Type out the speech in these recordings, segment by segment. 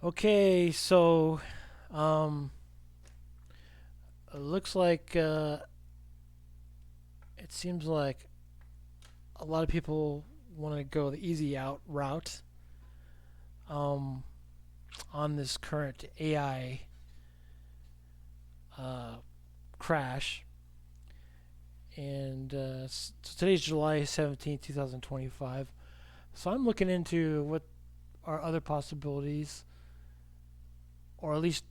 Okay, so um, it looks like it seems like a lot of people want to go the easy out route um, on this current AI uh, crash. And so today's July 17th, 2025. So I'm looking into what are other possibilities, or at least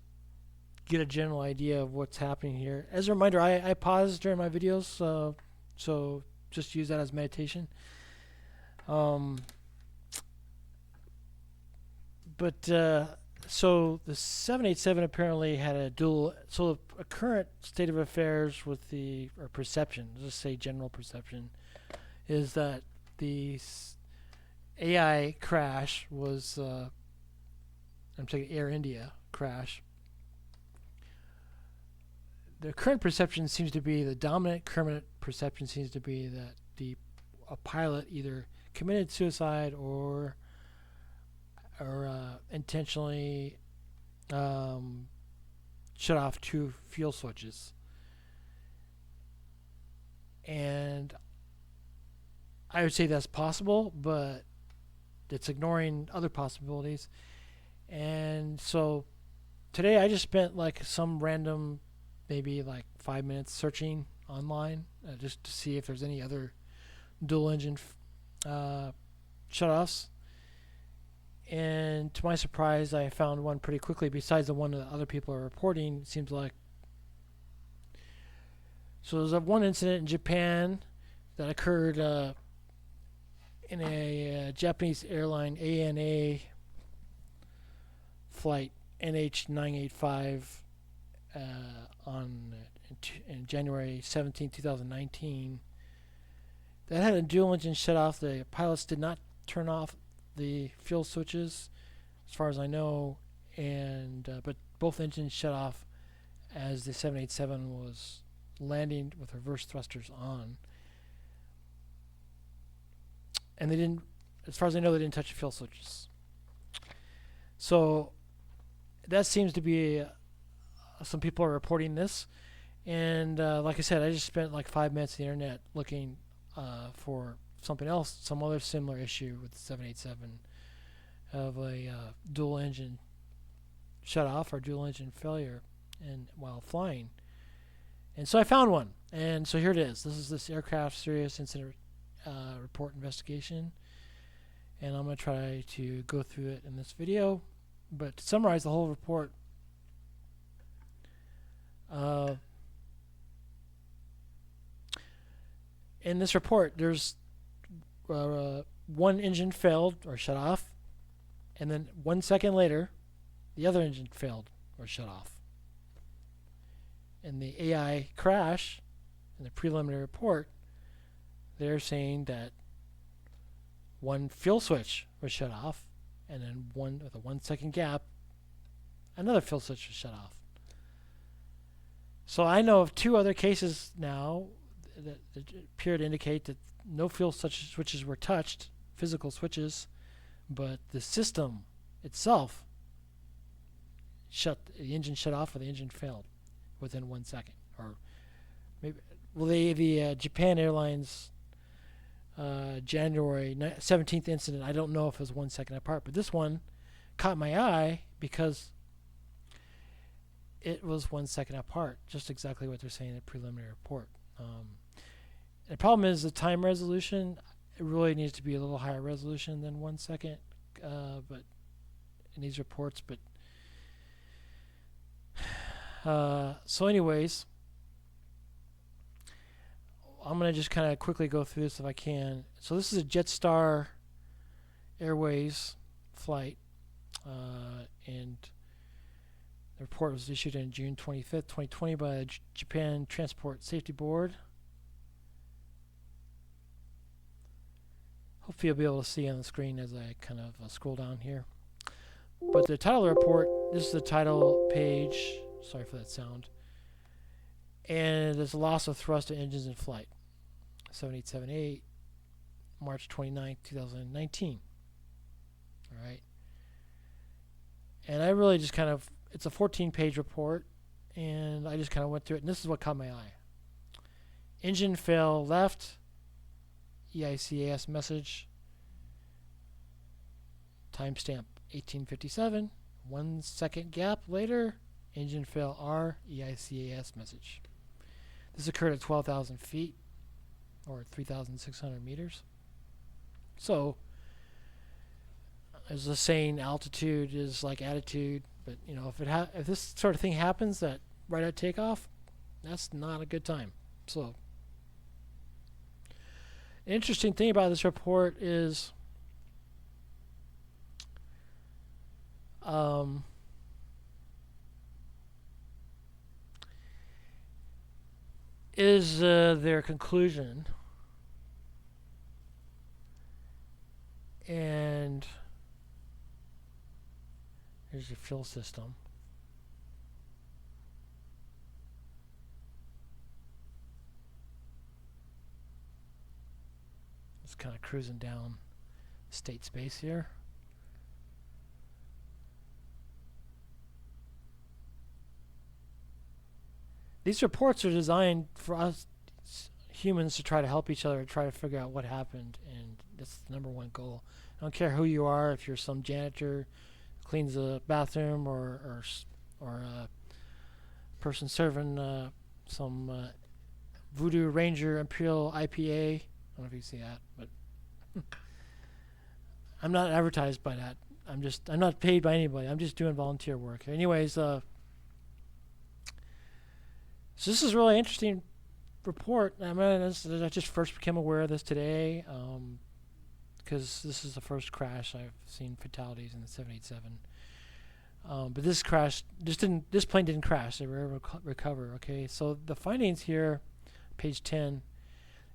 get a general idea of what's happening here. As a reminder, I pause during my videos, so just use that as meditation. Um, but so the 787 apparently had a dual. So a current state of affairs with the or perception, let's just say general perception, is that the AI crash was. I'm taking Air India crash. The current perception seems to be the dominant current perception seems to be that the a pilot either committed suicide or intentionally um, shut off two fuel switches. And I would say that's possible, but it's ignoring other possibilities. And so today I just spent like some random, maybe like 5 minutes searching online just to see if there's any other dual engine uh, shutoffs. And to my surprise, I found one pretty quickly. Besides the one that other people are reporting, it seems like so. There's one incident in Japan that occurred in a Japanese airline ANA flight NH985 uh, on in January 17, 2019. That had a dual engine shut off. The pilots did not turn off the fuel switches, as far as I know, and but both engines shut off as the 787 was landing with reverse thrusters on, and they didn't. As far as I know, they didn't touch the fuel switches. So that seems to be some people are reporting this, and like I said, I just spent like 5 minutes on the internet looking for something else, some other similar issue with the 787 of a dual engine shut off or dual engine failure and while flying. And so I found one. And so here it is. This is this aircraft serious incident report investigation. And I'm going to try to go through it in this video. But to summarize the whole report, uh, in this report, there's one engine failed or shut off, and then 1 second later, the other engine failed or shut off. In the AI crash, in the preliminary report, they're saying that one fuel switch was shut off, and then one with a 1 second gap, another fuel switch was shut off. So I know of two other cases now that appear to indicate that no fuel switches were touched, physical switches, but the system itself the engine shut off or the engine failed within 1 second. Or maybe, well, the Japan Airlines January 17th incident, I don't know if it was 1 second apart, but this one caught my eye because it was 1 second apart, just exactly what they're saying in the preliminary report. The problem is the time resolution. It really needs to be a little higher resolution than 1 second, but in these reports. But so, anyways, I'm gonna just kind of quickly go through this if I can. So this is a Jetstar Airways flight, and the report was issued on June 25th, 2020 by the Japan Transport Safety Board. Hopefully you'll be able to see on the screen as I kind of scroll down here. But the title of the report, this is the title page. Sorry for that sound. And there's a loss of thrust of engines in flight. 7878, March 29th, 2019. All right. And I really just kind of, it's a 14-page report, and I just kind of went through it, and this is what caught my eye. Engine fail left, EICAS message, timestamp 1857, 1 second gap later, engine fail R, EICAS message. This occurred at 12,000 feet, or 3,600 meters. So, as a saying, altitude is like attitude, but you know, if this sort of thing happens that right at takeoff, that's not a good time. So, an interesting thing about this report is their conclusion, and here's your fuel system. Just kind of cruising down state space here. These reports are designed for us humans to try to help each other, try to figure out what happened, and that's the number one goal. I don't care who you are, if you're some janitor who cleans a bathroom, or a person serving some Voodoo Ranger Imperial IPA. I don't know if you see that, but I'm not advertised by that. I'm not paid by anybody. I'm just doing volunteer work. Anyways, so this is a really interesting report. I just first became aware of this today, because this is the first crash I've seen fatalities in the 787. But this plane didn't crash. They were able to recover. Okay, so the findings here, page 10,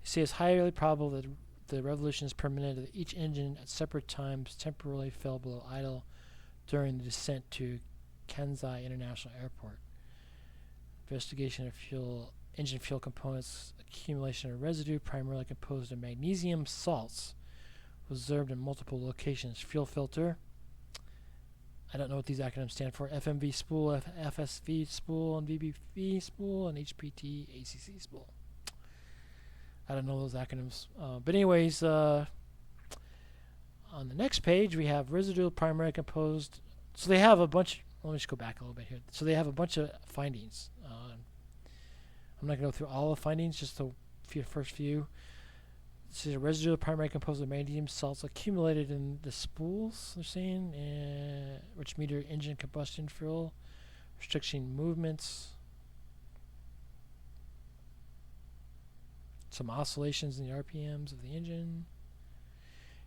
they say it's highly probable that the revolution is permanent. That each engine at separate times temporarily fell below idle during the descent to Kansai International Airport. Investigation of engine fuel components, accumulation of residue primarily composed of magnesium salts was observed in multiple locations. Fuel filter, I don't know what these acronyms stand for. FMV spool, FSV spool, and VBV spool, and HPT ACC spool. I don't know those acronyms. But anyways, on the next page we have residual primarily composed. So they have a bunch. Let me just go back a little bit here. So they have a bunch of findings. I'm not going to go through all the findings, just the first few. This is a residual primarily composed of magnesium salts accumulated in the spools, they're saying, which meter engine combustion fuel, restricting movements, some oscillations in the RPMs of the engine.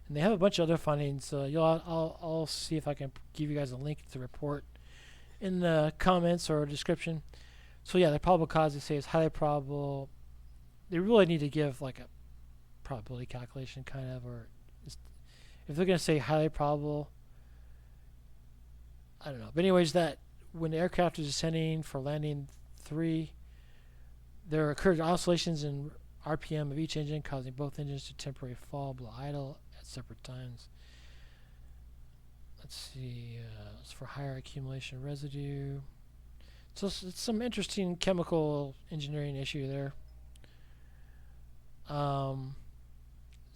And they have a bunch of other findings. I'll see if I can give you guys a link to the report in the comments or description. So yeah, the probable cause they say is highly probable. They really need to give like a probability calculation kind of, or if they're going to say highly probable, I don't know. But anyways, that when the aircraft is descending for landing 3, there occurred oscillations in RPM of each engine, causing both engines to temporarily fall below idle at separate times. Let's see, it's for higher accumulation residue. So it's some interesting chemical engineering issue there. So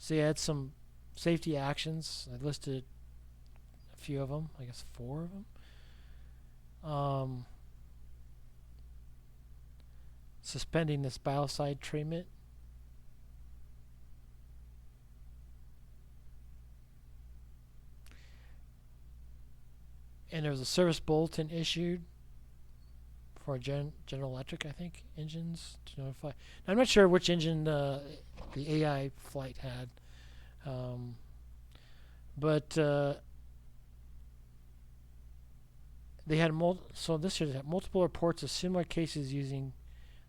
they had some safety actions. I listed a few of them, I guess 4 of them. Suspending this biocide treatment. And there was a service bulletin issued for General Electric, I think, engines to notify. Now, I'm not sure which engine the AI flight had, but they had so this year they had multiple reports of similar cases using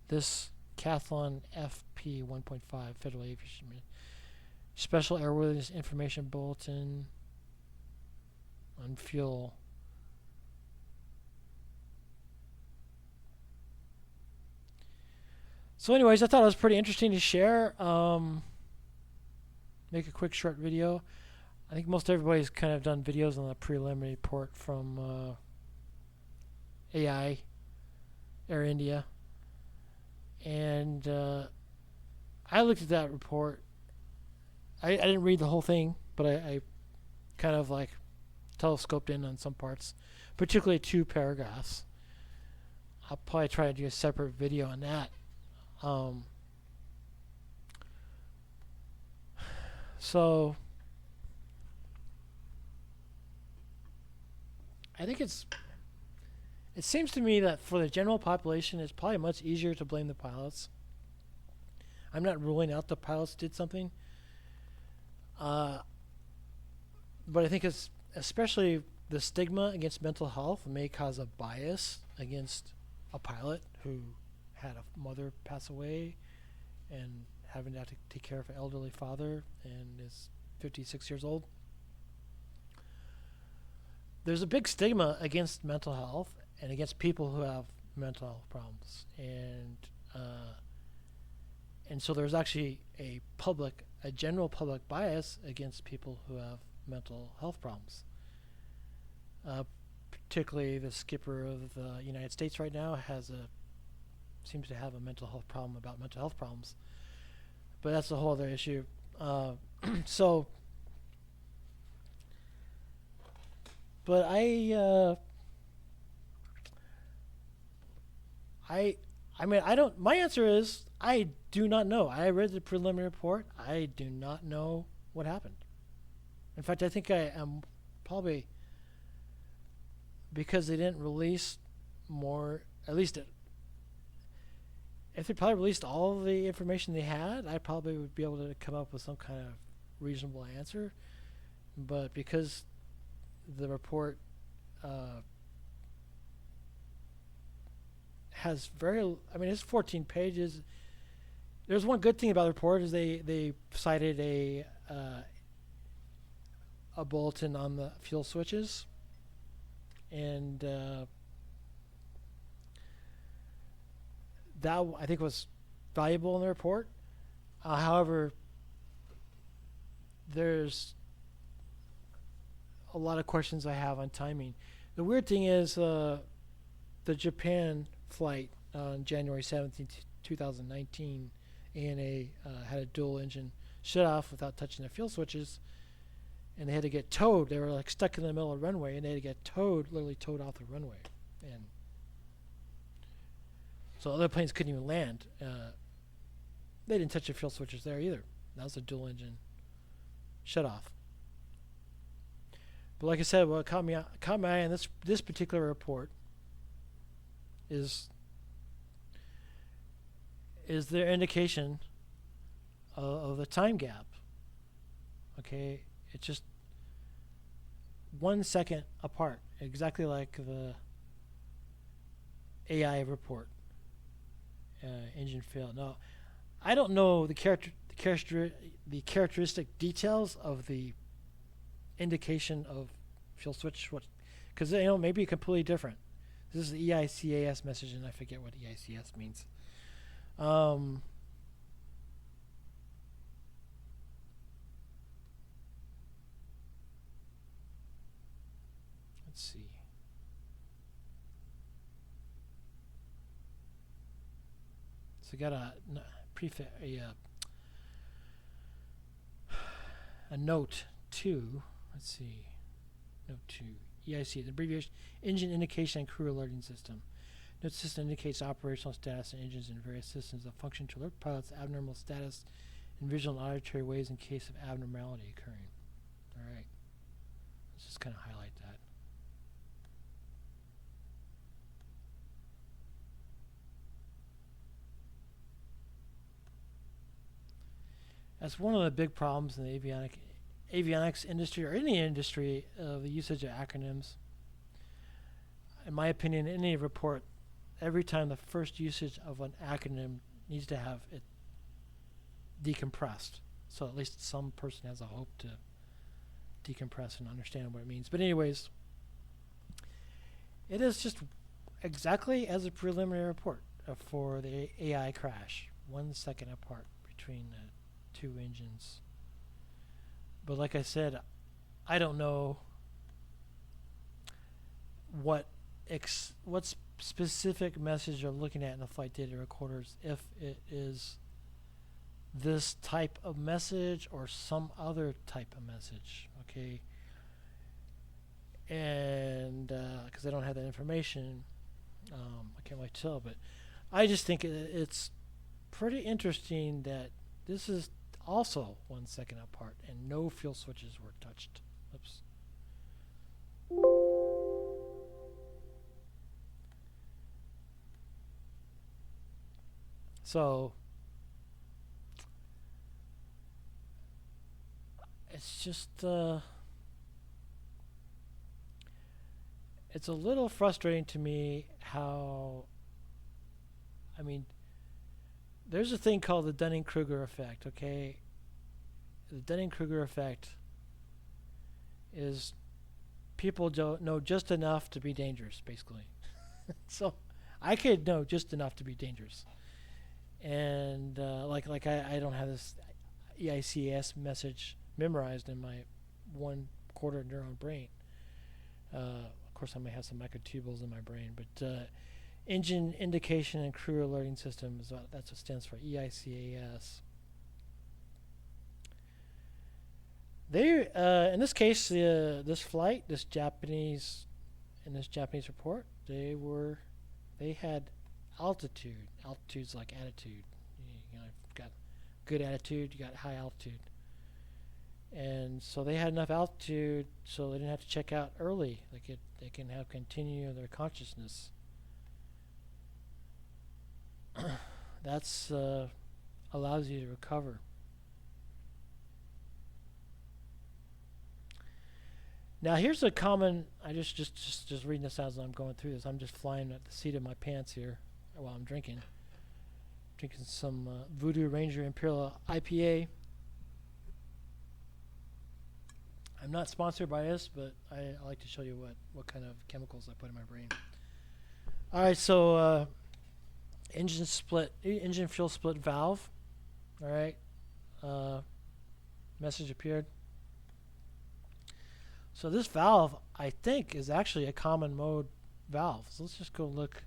this Cathlon FP 1.5 Federal Aviation Special Airworthiness Information Bulletin on fuel. So anyways, I thought it was pretty interesting to share. Make a quick short video. I think most everybody's kind of done videos on the preliminary report from AI, Air India, and I looked at that report. I didn't read the whole thing, but I kind of like telescoped in on some parts, particularly two paragraphs. I'll probably try to do a separate video on that. Um, so I think it seems to me that for the general population, it's probably much easier to blame the pilots. I'm not ruling out the pilots did something, uh, but I think it's especially the stigma against mental health may cause a bias against a pilot who had a mother pass away and having to take care of an elderly father and is 56 years old. There's a big stigma against mental health and against people who have mental health problems, and so there's actually a general public bias against people who have mental health problems. Uh, Particularly, the skipper of the United States right now seems to have a mental health problem about mental health problems, but that's a whole other issue. So, but I mean, I don't. My answer is I do not know. I read the preliminary report. I do not know what happened. In fact, I think I am probably because they didn't release more. At least if they probably released all of the information they had, I probably would be able to come up with some kind of reasonable answer. But because the report has I mean, it's 14 pages. There's one good thing about the report is they cited a bulletin on the fuel switches, and that I think was valuable in the report. However, there's a lot of questions I have on timing. The weird thing is the Japan flight on January 17th, 2019, ANA had a dual engine shut off without touching the fuel switches, and they had to get towed. They were like stuck in the middle of the runway, and they had to get literally towed off the runway. And so other planes couldn't even land. They didn't touch the fuel switches there either. That was a dual engine shut off. But like I said, what caught my eye on this particular report is their indication of the time gap. Okay, it's just 1 second apart, exactly like the AI report. Engine failed. Now, I don't know the characteristic details of the indication of fuel switch, because maybe completely different. This is the EICAS message, and I forget what EICS means. Let's see. So I got a note 2. Let's see. Note 2. EIC, the abbreviation Engine Indication and Crew Alerting System. Note system indicates operational status and engines in various systems that function to alert pilots abnormal status in visual and auditory ways in case of abnormality occurring. All right. Let's just kind of highlight that. That's one of the big problems in the avionics industry, or any industry, the usage of acronyms. In my opinion, any report, every time the first usage of an acronym needs to have it decompressed, so at least some person has a hope to decompress and understand what it means. But anyways, it is just exactly as a preliminary report for the AI crash, 1 second apart between the two engines. But like I said, I don't know what what specific message you're looking at in the flight data recorders, if it is this type of message or some other type of message, okay? And because I don't have that information, I can't really tell, but I just think it's pretty interesting that this is also 1 second apart and no fuel switches were touched. Oops. So it's just it's a little frustrating to me how, I mean, there's a thing called the Dunning-Kruger effect, okay? The Dunning-Kruger effect is people don't know just enough to be dangerous, basically. So I could know just enough to be dangerous. And like I don't have this EICS message memorized in my 1/4 neuron brain. Of course, I may have some microtubules in my brain, but Engine Indication and Crew Alerting System is that's what stands for, EICAS. They, in this case, this flight, in this Japanese report, they had altitude. Altitude's like attitude. You know, you've got good attitude, you got high altitude. And so they had enough altitude so they didn't have to check out early. They can have continue their consciousness. That's allows you to recover. Now here's a common. I just reading this as I'm going through this. I'm just flying at the seat of my pants here while I'm drinking some Voodoo Ranger Imperial IPA. I'm not sponsored by this, but I like to show you what kind of chemicals I put in my brain. All right, so engine fuel split valve. All right, message appeared. So this valve, I think, is actually a common mode valve. So let's just go look.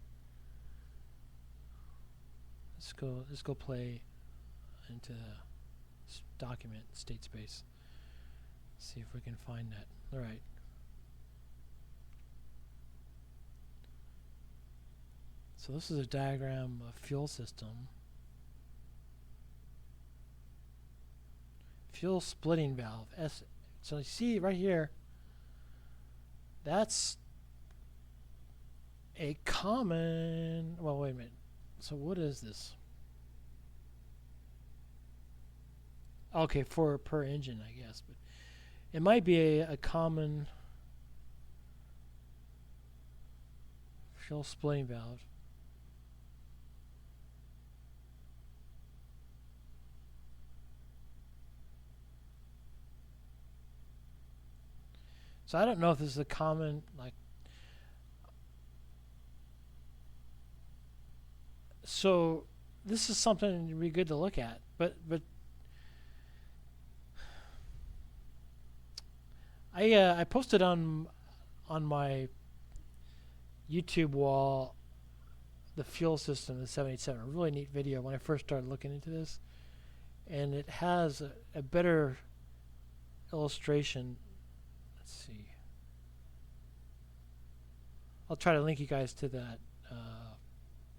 Let's go play into this document, state space. See if we can find that. All right. So this is a diagram of fuel system. Fuel splitting valve. So you see right here, that's a common, well, wait a minute. So what is this? Okay, per engine, I guess, but it might be a common fuel splitting valve. So I don't know if this is a common, like, so this is something to be good to look at, but I posted on my YouTube wall the fuel system, the 787, a really neat video when I first started looking into this, and it has a better illustration. Let's see. I'll try to link you guys to that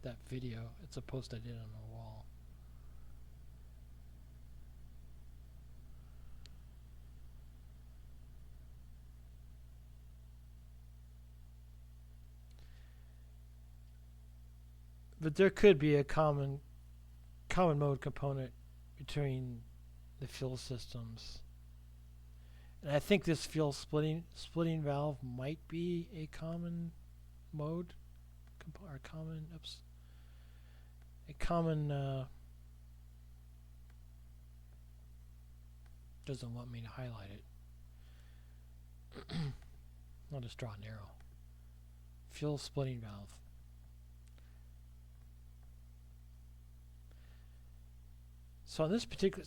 that video. It's a post I did on the wall. But there could be a common mode component between the fuel systems. And I think this fuel splitting valve might be a common mode, or doesn't want me to highlight it. I'll just draw an arrow. Fuel splitting valve. So in this particular,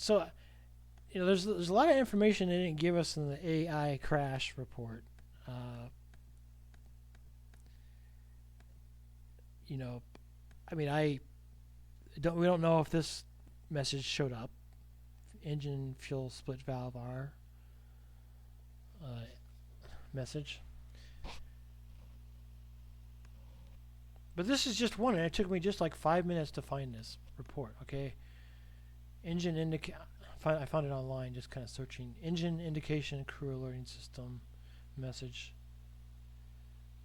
you know, there's a lot of information they didn't give us in the AI crash report. you know, I mean, we don't know if this message showed up. Engine fuel split valve R uh, message. But this is just one, and it took me just like 5 minutes to find this report. Okay, engine I found it online, just kind of searching engine indication crew alerting system message.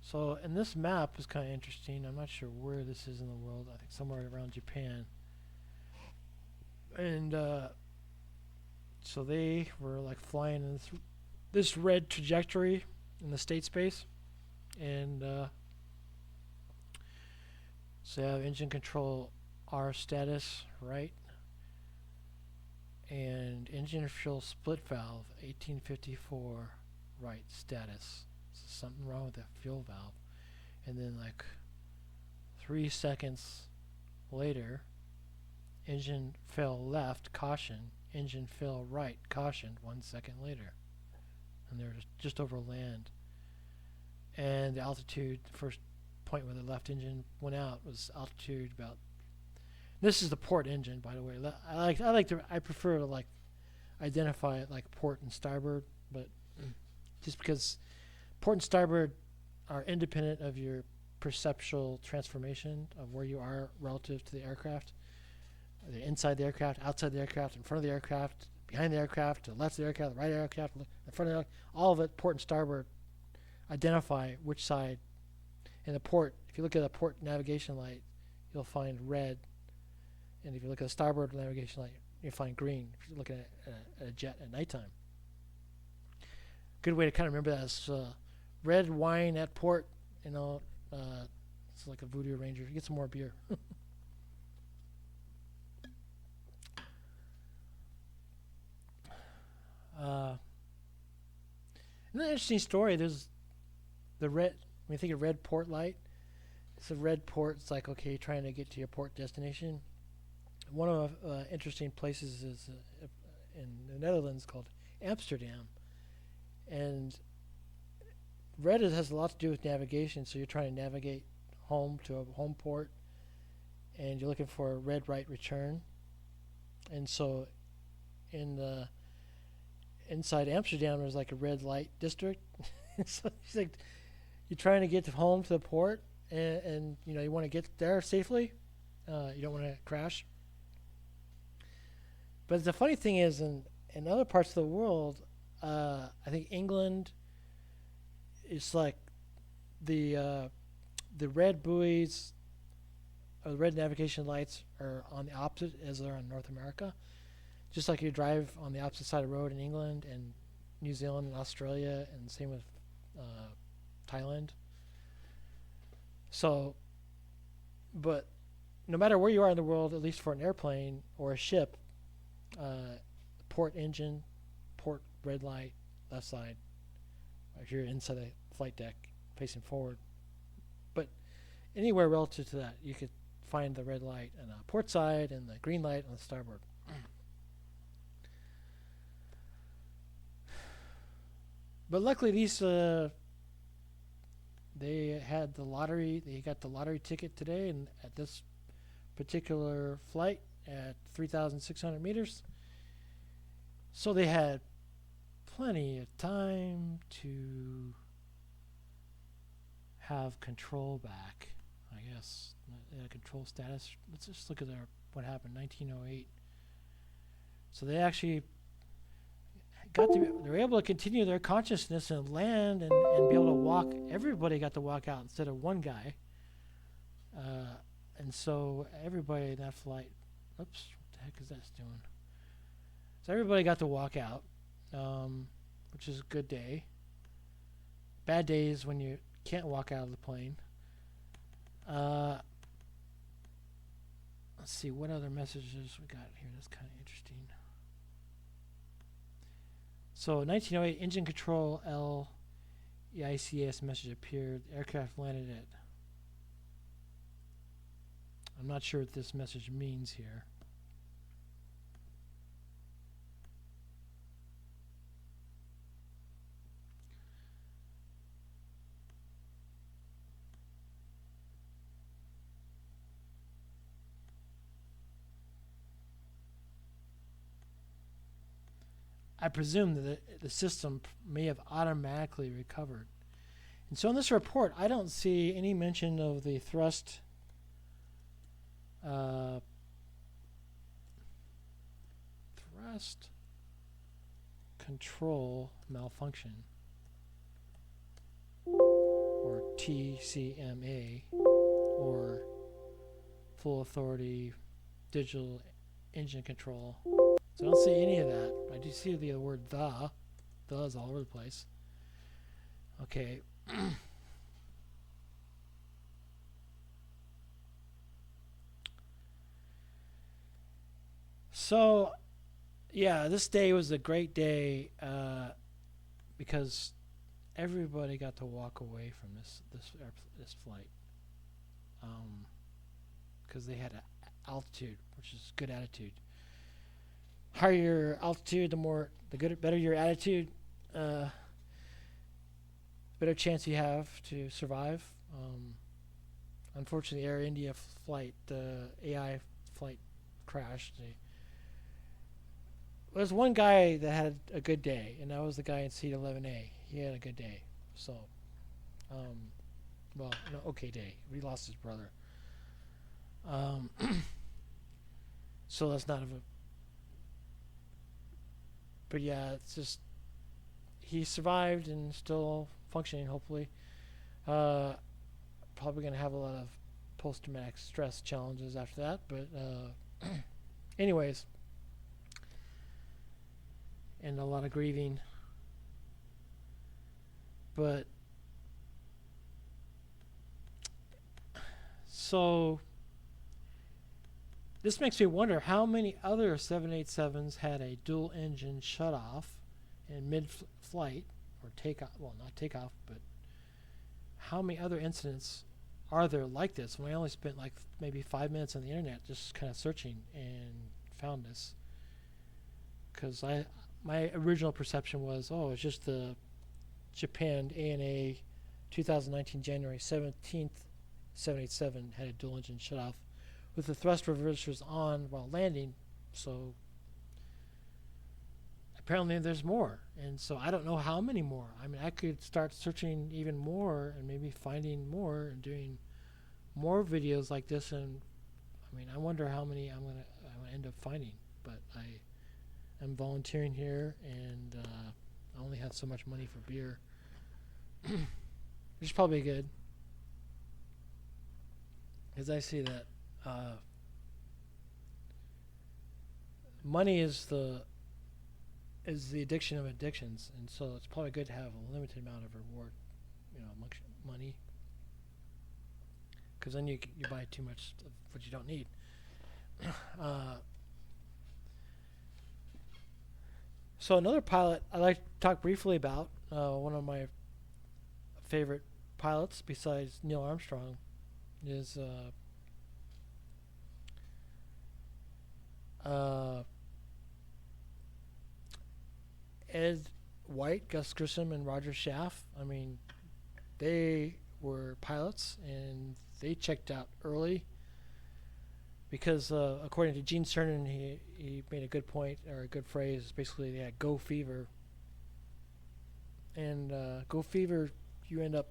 So, and this map is kind of interesting. I'm not sure where this is in the world. I think somewhere around Japan. And so they were like flying in this red trajectory in the state space, and so they have engine control R status right, and engine fuel split valve 1854 right status. So something wrong with that fuel valve, and then like 3 seconds later, engine fail left, caution. Engine fail right, caution. 1 second later, and they're just over land. And the altitude, the first point where the left engine went out was altitude about. This is the port engine, by the way. I prefer to like identify it like port and starboard, but just because port and starboard are independent of your perceptual transformation of where you are relative to the aircraft. They're inside the aircraft, outside the aircraft, in front of the aircraft, behind the aircraft, to the left of the aircraft, the right of the aircraft, the front of the aircraft. All of it, port and starboard, identify which side. And the port, if you look at a port navigation light, you'll find red. And if you look at a starboard navigation light, you'll find green if you're looking at a jet at nighttime. Good way to kind of remember that is red wine at port. It's like a Voodoo Ranger. Get some more beer. Another interesting story. There's the red. When you think of red port light, it's a red port. It's like, okay, trying to get to your port destination. One of the interesting places is in the Netherlands called Amsterdam, and red has a lot to do with navigation. So you're trying to navigate home to a home port, and you're looking for a red right return. And so in the inside Amsterdam, there's like a red light district. So it's like you're trying to get home to the port, and you want to get there safely. You don't want to crash. But the funny thing is, in other parts of the world, I think England is like the red buoys or the red navigation lights are on the opposite as they're in North America. Just like you drive on the opposite side of the road in England and New Zealand and Australia, and same with Thailand. So, but no matter where you are in the world, at least for an airplane or a ship, port engine, port red light, left side. If you're inside the flight deck, facing forward. But anywhere relative to that, you could find the red light on the port side and the green light on the starboard. But luckily, these they had the lottery. They got the lottery ticket today, and at this particular flight at 3,600 meters. So they had plenty of time to have control back, I guess. Control status. Let's just look at what happened 1908. So they actually they were able to continue their consciousness and land and be able to walk. Everybody got to walk out instead of one guy. And so everybody in that flight, oops, what the heck is that doing? So everybody got to walk out, which is a good day. Bad days when you can't walk out of the plane. Let's see, what other messages we got here that's kind of interesting. So 1908, engine control L, EICAS message appeared. Aircraft landed at. I'm not sure what this message means here. I presume that the system may have automatically recovered. And so in this report, I don't see any mention of the thrust thrust control malfunction, or TCMA, or full authority digital engine control. So I don't see any of that. I do see the word the. The is all over the place. Okay. So, yeah, this day was a great day because everybody got to walk away from this flight because they had an altitude, which is good attitude. Higher your altitude, better your attitude, better chance you have to survive. Unfortunately, Air India flight, the AI flight crashed. There's one guy that had a good day, and that was the guy in seat 11A. He had a good day. So, an okay day. He lost his brother. So that's not but yeah, it's just he survived and still functioning, hopefully. Probably going to have a lot of post-traumatic stress challenges after that, but anyways, and a lot of grieving. But so this makes me wonder how many other 787s had a dual engine shutoff in mid-flight or takeoff. Well, not takeoff, but how many other incidents are there like this? When I only spent like maybe 5 minutes on the internet just kind of searching and found this, because my original perception was, it's just the Japan ANA 2019 January 17th 787 had a dual engine shutoff with the thrust reversers on while landing. So apparently there's more, and so I don't know how many more. I mean, I could start searching even more and maybe finding more and doing more videos like this, and I mean, I wonder how many I'm gonna end up finding. But I'm volunteering here, and I only have so much money for beer, which is probably good, because I see that money is the addiction of addictions, and so it's probably good to have a limited amount of reward, amongst money, because then you buy too much of what you don't need. So another pilot I'd like to talk briefly about, one of my favorite pilots besides Neil Armstrong, is Ed White, Gus Grissom, and Roger Schaff. I mean, they were pilots, and they checked out early because, according to Gene Cernan, he made a good point, or a good phrase. Basically, they had go fever. And go fever, you end up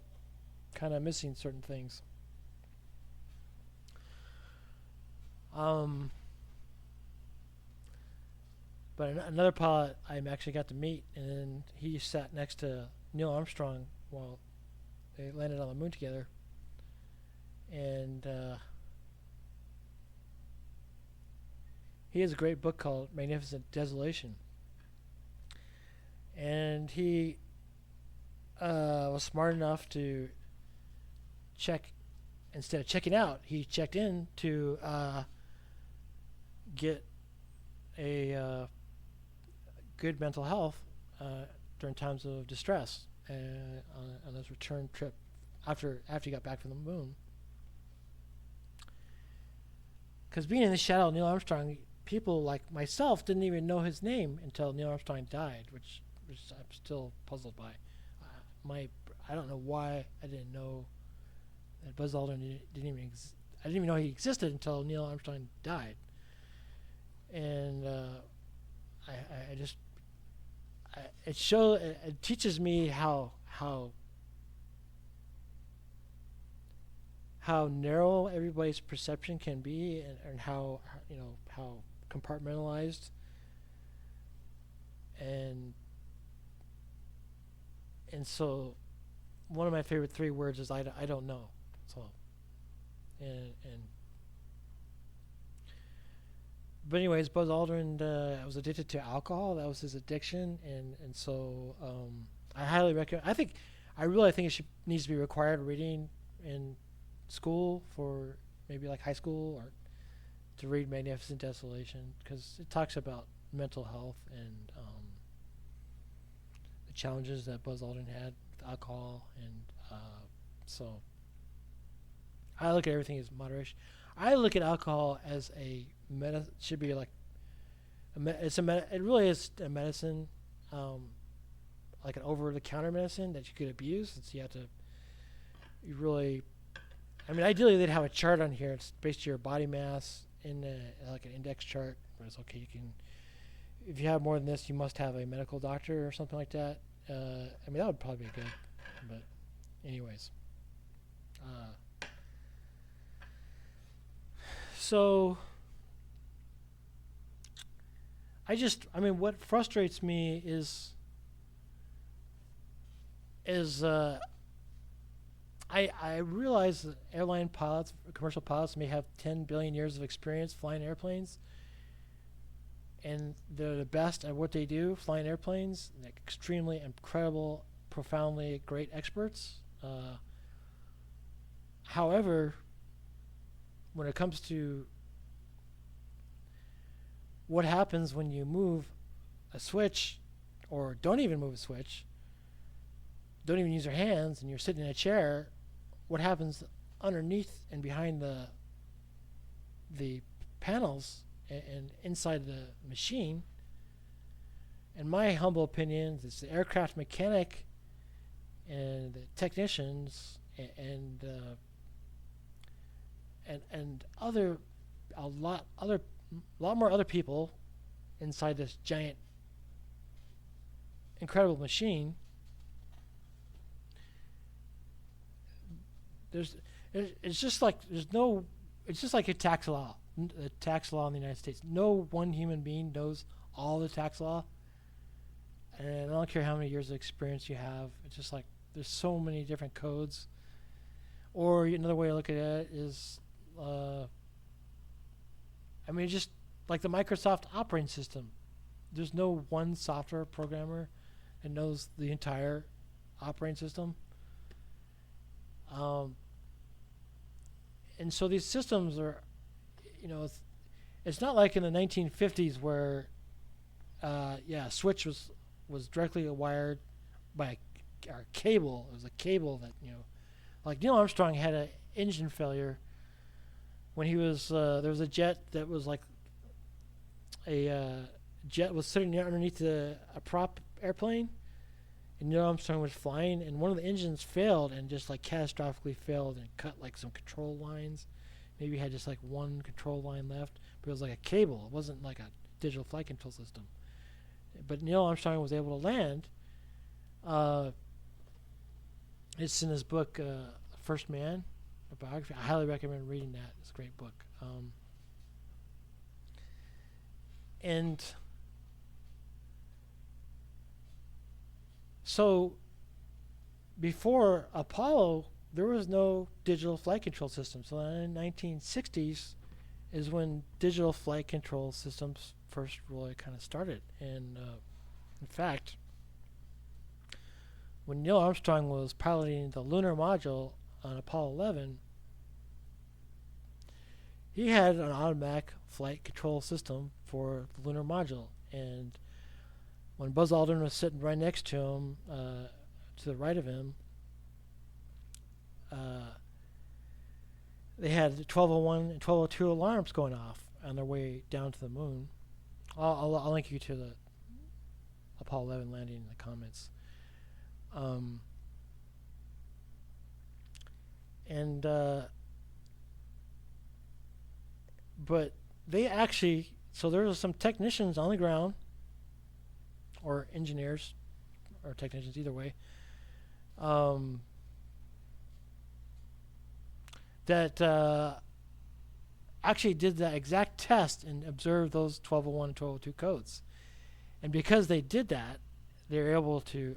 kind of missing certain things. But another pilot I actually got to meet, and he sat next to Neil Armstrong while they landed on the moon together. And he has a great book called Magnificent Desolation. And he was smart enough to check, instead of checking out, he checked in to get a good mental health during times of distress on his return trip after he got back from the moon. Because being in the shadow of Neil Armstrong, people like myself didn't even know his name until Neil Armstrong died, which I'm still puzzled by. I don't know why I didn't know that Buzz Aldrin didn't even I didn't even know he existed until Neil Armstrong died. And I just it teaches me how narrow everybody's perception can be, and how how compartmentalized, and so one of my favorite three words is I don't know. So and but anyways, Buzz Aldrin was addicted to alcohol. That was his addiction, and so I highly recommend. I really think it needs to be required reading in school for maybe like high school, or to read Magnificent Desolation, because it talks about mental health and the challenges that Buzz Aldrin had with alcohol, and so I look at everything as moderation. I look at alcohol as should be like it really is a medicine, like an over-the-counter medicine that you could abuse. Since you really, I mean, ideally they'd have a chart on here. It's based on your body mass in like an index chart, where it's okay. You can, if you have more than this, you must have a medical doctor or something like that. I mean, that would probably be good. But anyways, so I mean, what frustrates me is I realize that airline pilots, commercial pilots, may have 10 billion years of experience flying airplanes, and they're the best at what they do, flying airplanes. They're extremely incredible, profoundly great experts. However, when it comes to what happens when you move a switch, or don't even move a switch, don't even use your hands, and you're sitting in a chair, what happens underneath and behind the panels and inside the machine, in my humble opinion, it's the aircraft mechanic and the technicians and a lot more other people inside this giant incredible machine. It's just like a tax law. The tax law in the United States. No one human being knows all the tax law, and I don't care how many years of experience you have. It's just like there's so many different codes. Or another way to look at it is, I mean, just like the Microsoft operating system. There's no one software programmer that knows the entire operating system. And so these systems are, it's not like in the 1950s where, a switch was directly wired by a cable. It was a cable that, like Neil Armstrong had an engine failure when he was, there was a jet that was like jet was sitting underneath a prop airplane, and Neil Armstrong was flying, and one of the engines failed, and just like catastrophically failed, and cut like some control lines. Maybe had just like one control line left, but it was like a cable. It wasn't like a digital flight control system. But Neil Armstrong was able to land. It's in his book, First Man, a biography. I highly recommend reading that. It's a great book. And so before Apollo, there was no digital flight control system. So in the 1960s is when digital flight control systems first really kind of started. And in fact, when Neil Armstrong was piloting the lunar module on Apollo 11, he had an automatic flight control system for the lunar module. And when Buzz Aldrin was sitting right next to him, to the right of him, they had 1201 and 1202 alarms going off on their way down to the moon. I'll link you to the Apollo 11 landing in the comments. But they actually, so there were some technicians on the ground or engineers or technicians, either way, um, that actually did that exact test and observed those 1201 and 1202 codes. And because they did that, they were able to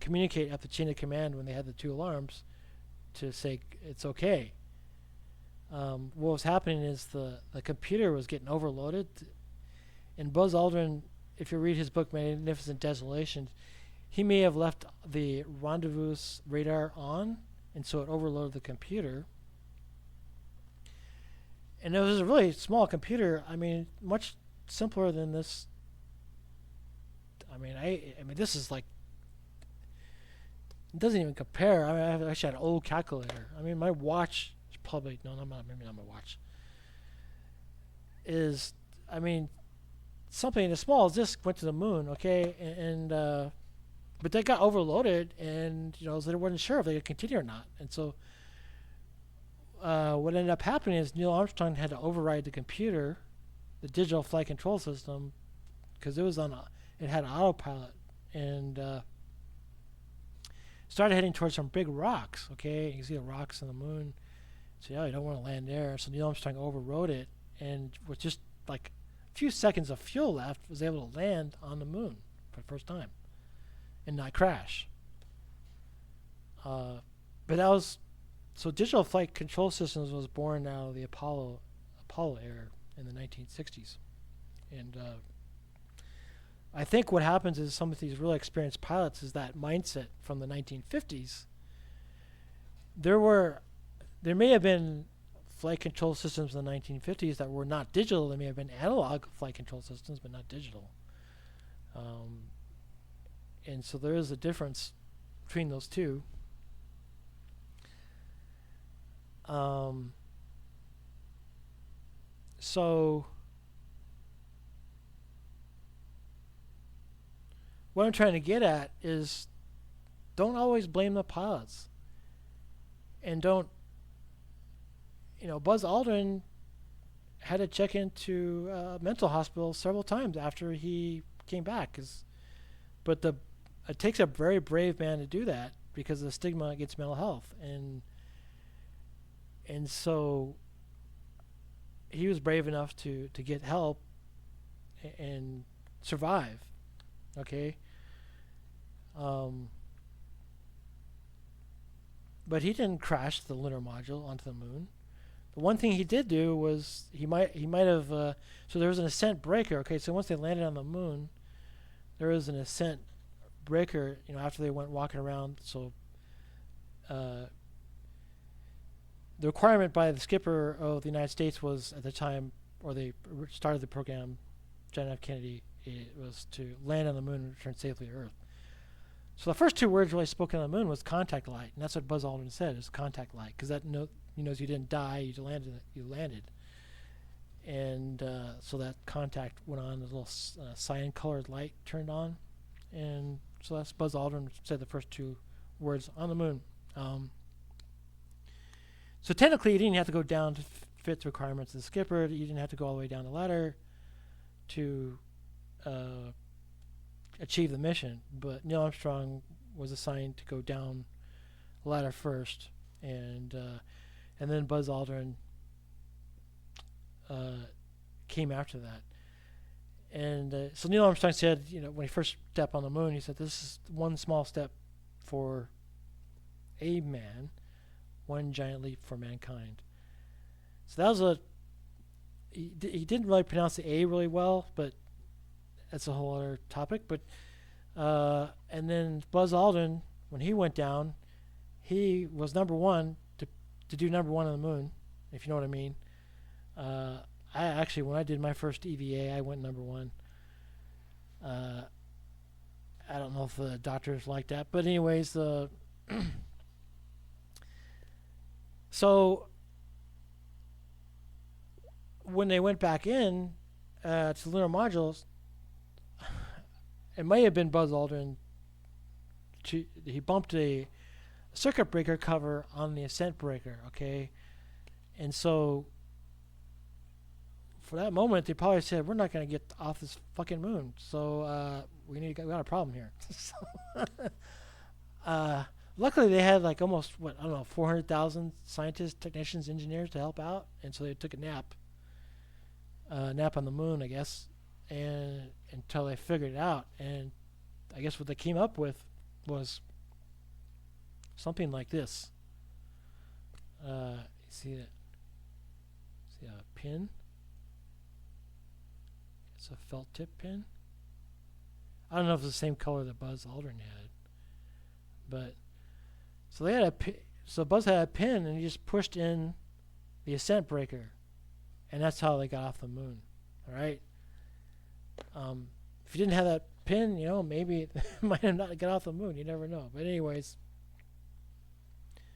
communicate up the chain of command when they had the two alarms to say it's okay. What was happening is the computer was getting overloaded. And Buzz Aldrin, if you read his book Magnificent Desolation, he may have left the rendezvous radar on, and so it overloaded the computer. And it was a really small computer. I mean, much simpler than this. I mean, this is like, it doesn't even compare. I mean, I actually had an old calculator. I mean, my watch is probably, no, maybe not my watch. Is, I mean, something as small as this went to the moon, okay, but they got overloaded, and so they weren't sure if they could continue or not, and so what ended up happening is Neil Armstrong had to override the computer, the digital flight control system, because it had autopilot, and started heading towards some big rocks. Okay, you can see the rocks on the moon. So yeah, you don't want to land there. So Neil Armstrong overrode it, and with just like a few seconds of fuel left, was able to land on the moon for the first time and not crash. But that was so digital flight control systems was born out of the Apollo era in the 1960s, and I think what happens is some of these really experienced pilots is that mindset from the 1950s. There may have been flight control systems in the 1950s that were not digital. They may have been analog flight control systems, but not digital. And so there is a difference between those two. So what I'm trying to get at is don't always blame the pilots. And don't, Buzz Aldrin had to check into a mental hospital several times after he came back. But it takes a very brave man to do that because of the stigma against mental health. And so he was brave enough to get help and survive. Okay. But he didn't crash the lunar module onto the moon. The one thing he did do was he might have so there was an ascent breaker. Okay, so once they landed on the moon, there was an ascent breaker. After they went walking around. So the requirement by the skipper of the United States was at the time, or they started the program, John F. Kennedy. It was to land on the moon and return safely to Earth. So the first two words really spoken on the moon was contact light, and that's what Buzz Aldrin said, is contact light, because that knows you didn't die, you landed. And so that contact went on, the little cyan-colored light turned on, and so that's Buzz Aldrin said the first two words on the moon. So technically, you didn't have to go down to fit the requirements of the skipper. You didn't have to go all the way down the ladder to achieve the mission, but Neil Armstrong was assigned to go down the ladder first, and then Buzz Aldrin came after that. And so Neil Armstrong said, when he first stepped on the moon, he said, "This is one small step for a man, one giant leap for mankind." So that was he didn't really pronounce the A really well, but that's a whole other topic. But and then Buzz Aldrin, when he went down, he was number one to do number one on the moon, if you know what I mean. I actually, when I did my first EVA, I went number one. I don't know if the doctors like that, but anyways, so when they went back in to the lunar modules, it may have been Buzz Aldrin. He bumped a circuit breaker cover on the ascent breaker, okay? And so for that moment, they probably said, "We're not going to get off this fucking moon, so we got a problem here. So, luckily they had like almost what I don't know 400,000 scientists, technicians, engineers to help out, and so they took a nap on the moon, I guess, and until they figured it out. And I guess what they came up with was something like this. You see that? See a pin? It's a felt tip pin. I don't know if it's the same color that Buzz Aldrin had, but so they had so Buzz had a pin, and he just pushed in the ascent breaker, and that's how they got off the moon. All right. If you didn't have that pin, maybe it might have not got off the moon. You never know. But anyways,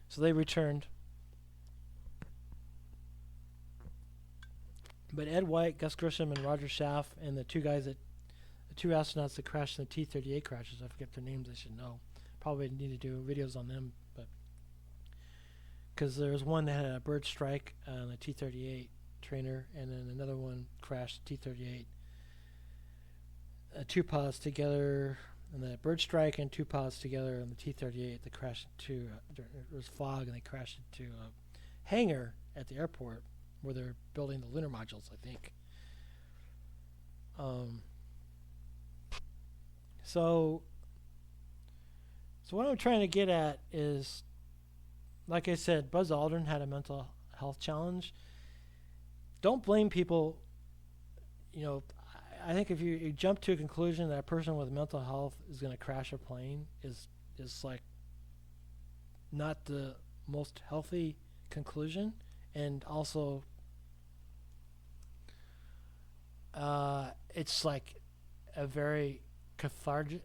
so they returned. But Ed White, Gus Grissom, and Roger Schaff, and the two astronauts that crashed in the T-38 crashes, I forget their names. I should know. Probably need to do videos on them, but because there was one that had a bird strike on the T-38 trainer, and then another one crashed T-38. Two pilots together, and the bird strike, and two pilots together on the T-38. They crashed into there was fog, and they crashed into a hangar at the airport where they're building the lunar modules, I think. So what I'm trying to get at is, like I said, Buzz Aldrin had a mental health challenge. Don't blame people. I think if you jump to a conclusion that a person with mental health is going to crash a plane is like not the most healthy conclusion, and also it's like a very cathartic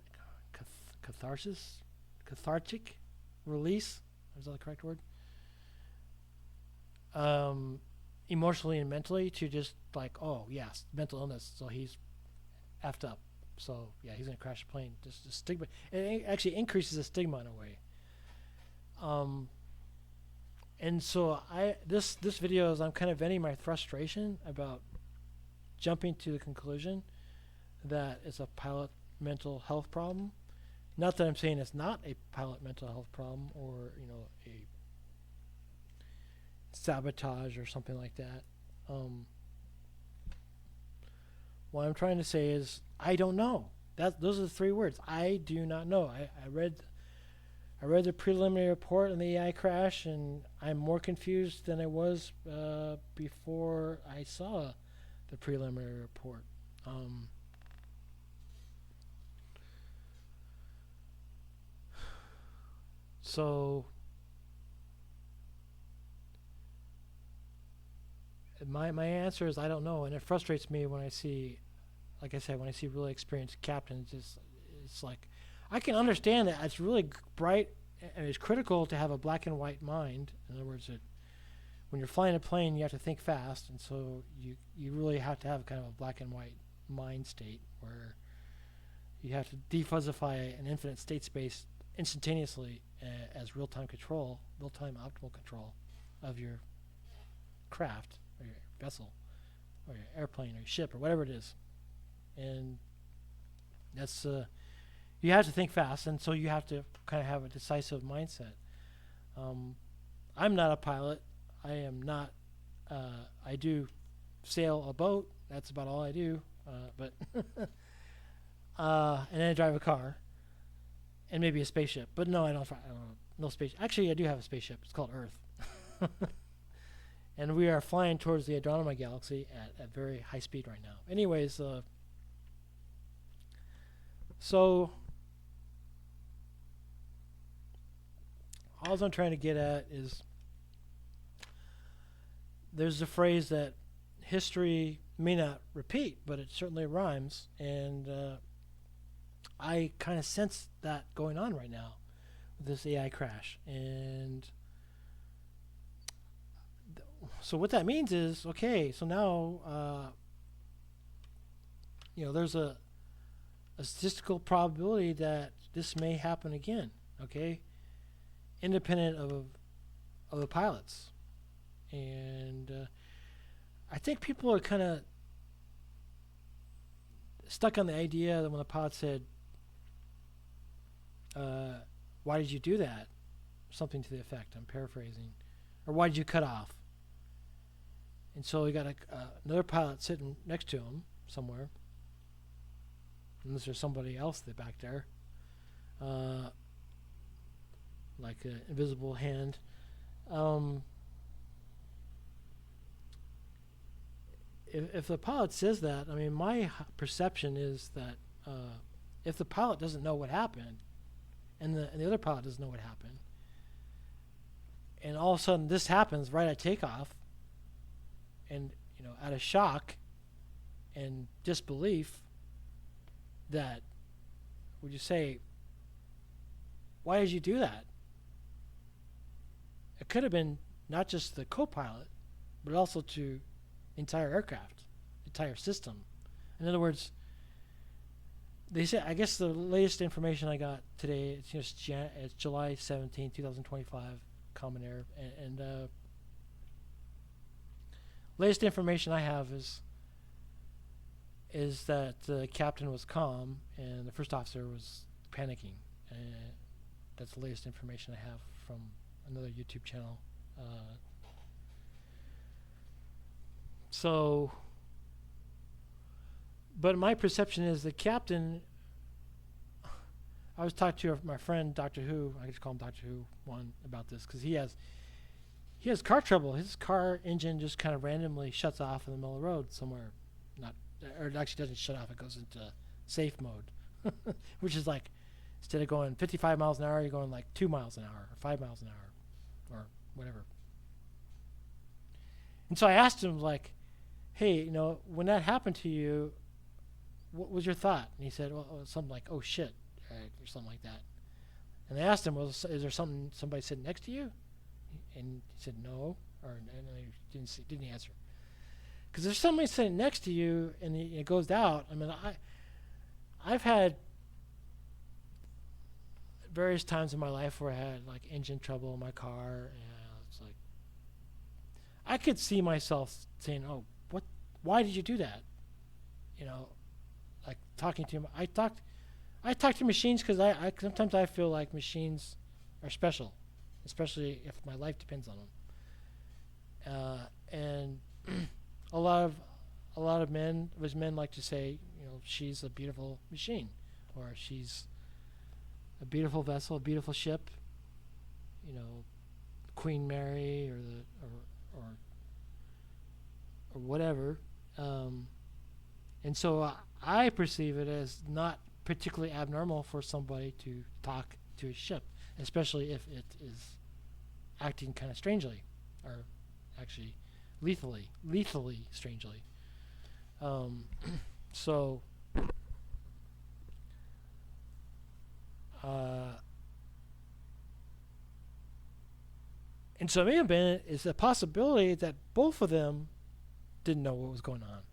release. Is that the correct word? Emotionally and mentally, to just like, oh yes, mental illness, so he's effed up, so yeah, he's gonna crash a plane. Just the stigma, it actually increases the stigma in a way. And so this video is, I'm kind of venting my frustration about jumping to the conclusion that it's a pilot mental health problem. Not that I'm saying it's not a pilot mental health problem, or a sabotage or something like that. What I'm trying to say is I don't know. Those are the three words. I do not know. I read the preliminary report on the AI crash, and I'm more confused than I was before I saw the preliminary report. So my answer is I don't know, and it frustrates me when I see, like I said, when I see really experienced captains. It's like, I can understand that it's really bright and it's critical to have a black and white mind. In other words, when you're flying a plane, you have to think fast, and so you really have to have kind of a black and white mind state where you have to defuzzify an infinite state space instantaneously as real-time optimal control of your craft or your vessel or your airplane or your ship or whatever it is. And that's you have to think fast, and so you have to kind of have a decisive mindset. I'm not a pilot. I am not. I do sail a boat. That's about all I do. But and then I drive a car, and maybe a spaceship. But no, I don't. No space. Actually, I do have a spaceship. It's called Earth. And we are flying towards the Andromeda Galaxy at very high speed right now. Anyways, so all I'm trying to get at is there's a phrase that history may not repeat, but it certainly rhymes, and I kind of sense that going on right now with this AI crash. And so what that means is, okay, so now there's a statistical probability that this may happen again, okay, independent of the pilots. And I think people are kind of stuck on the idea that when the pilot said Why did you do that? Something to the effect. I'm paraphrasing. Or why did you cut off? And so we got another pilot sitting next to him somewhere. Unless there's somebody else back there. Like an invisible hand. If the pilot says that, I mean, my perception is that if the pilot doesn't know what happened, and the other pilot doesn't know what happened, and all of a sudden this happens right at takeoff, and out of shock and disbelief, that would you say, why did you do that? It could have been not just the co-pilot, but also to the entire aircraft, entire system. In other words, they say, I guess the latest information I got today, it's July 17, 2025, Common Air, and latest information I have is that the captain was calm and the first officer was panicking. That's the latest information I have from another YouTube channel. But my perception is the captain. I was talking to my friend Doctor Who. I just call him Doctor Who one about this because he has car trouble. His car engine just kind of randomly shuts off in the middle of the road somewhere. Or it actually doesn't shut off. It goes into safe mode, which is like instead of going 55 miles an hour, you're going like 2 miles an hour or 5 miles an hour or whatever. And so I asked him, like, hey, when that happened to you, what was your thought? And he said, well, something like, oh shit, or something like that. And I asked him, well, is there somebody sitting next to you? And he said no, and he didn't answer. Because there's somebody sitting next to you, and it goes out. I mean, I've had various times in my life where I had like engine trouble in my car, and it's like I could see myself saying, "Oh, why did you do that?" Like talking to him. I talk to machines because I sometimes I feel like machines are special, especially if my life depends on them. And a lot of men like to say, she's a beautiful machine, or she's a beautiful vessel, a beautiful ship, Queen Mary or whatever. And so I perceive it as not particularly abnormal for somebody to talk to a ship, especially if it is acting kind of strangely, or actually lethally strangely. So and so it may have been is a possibility that both of them didn't know what was going on.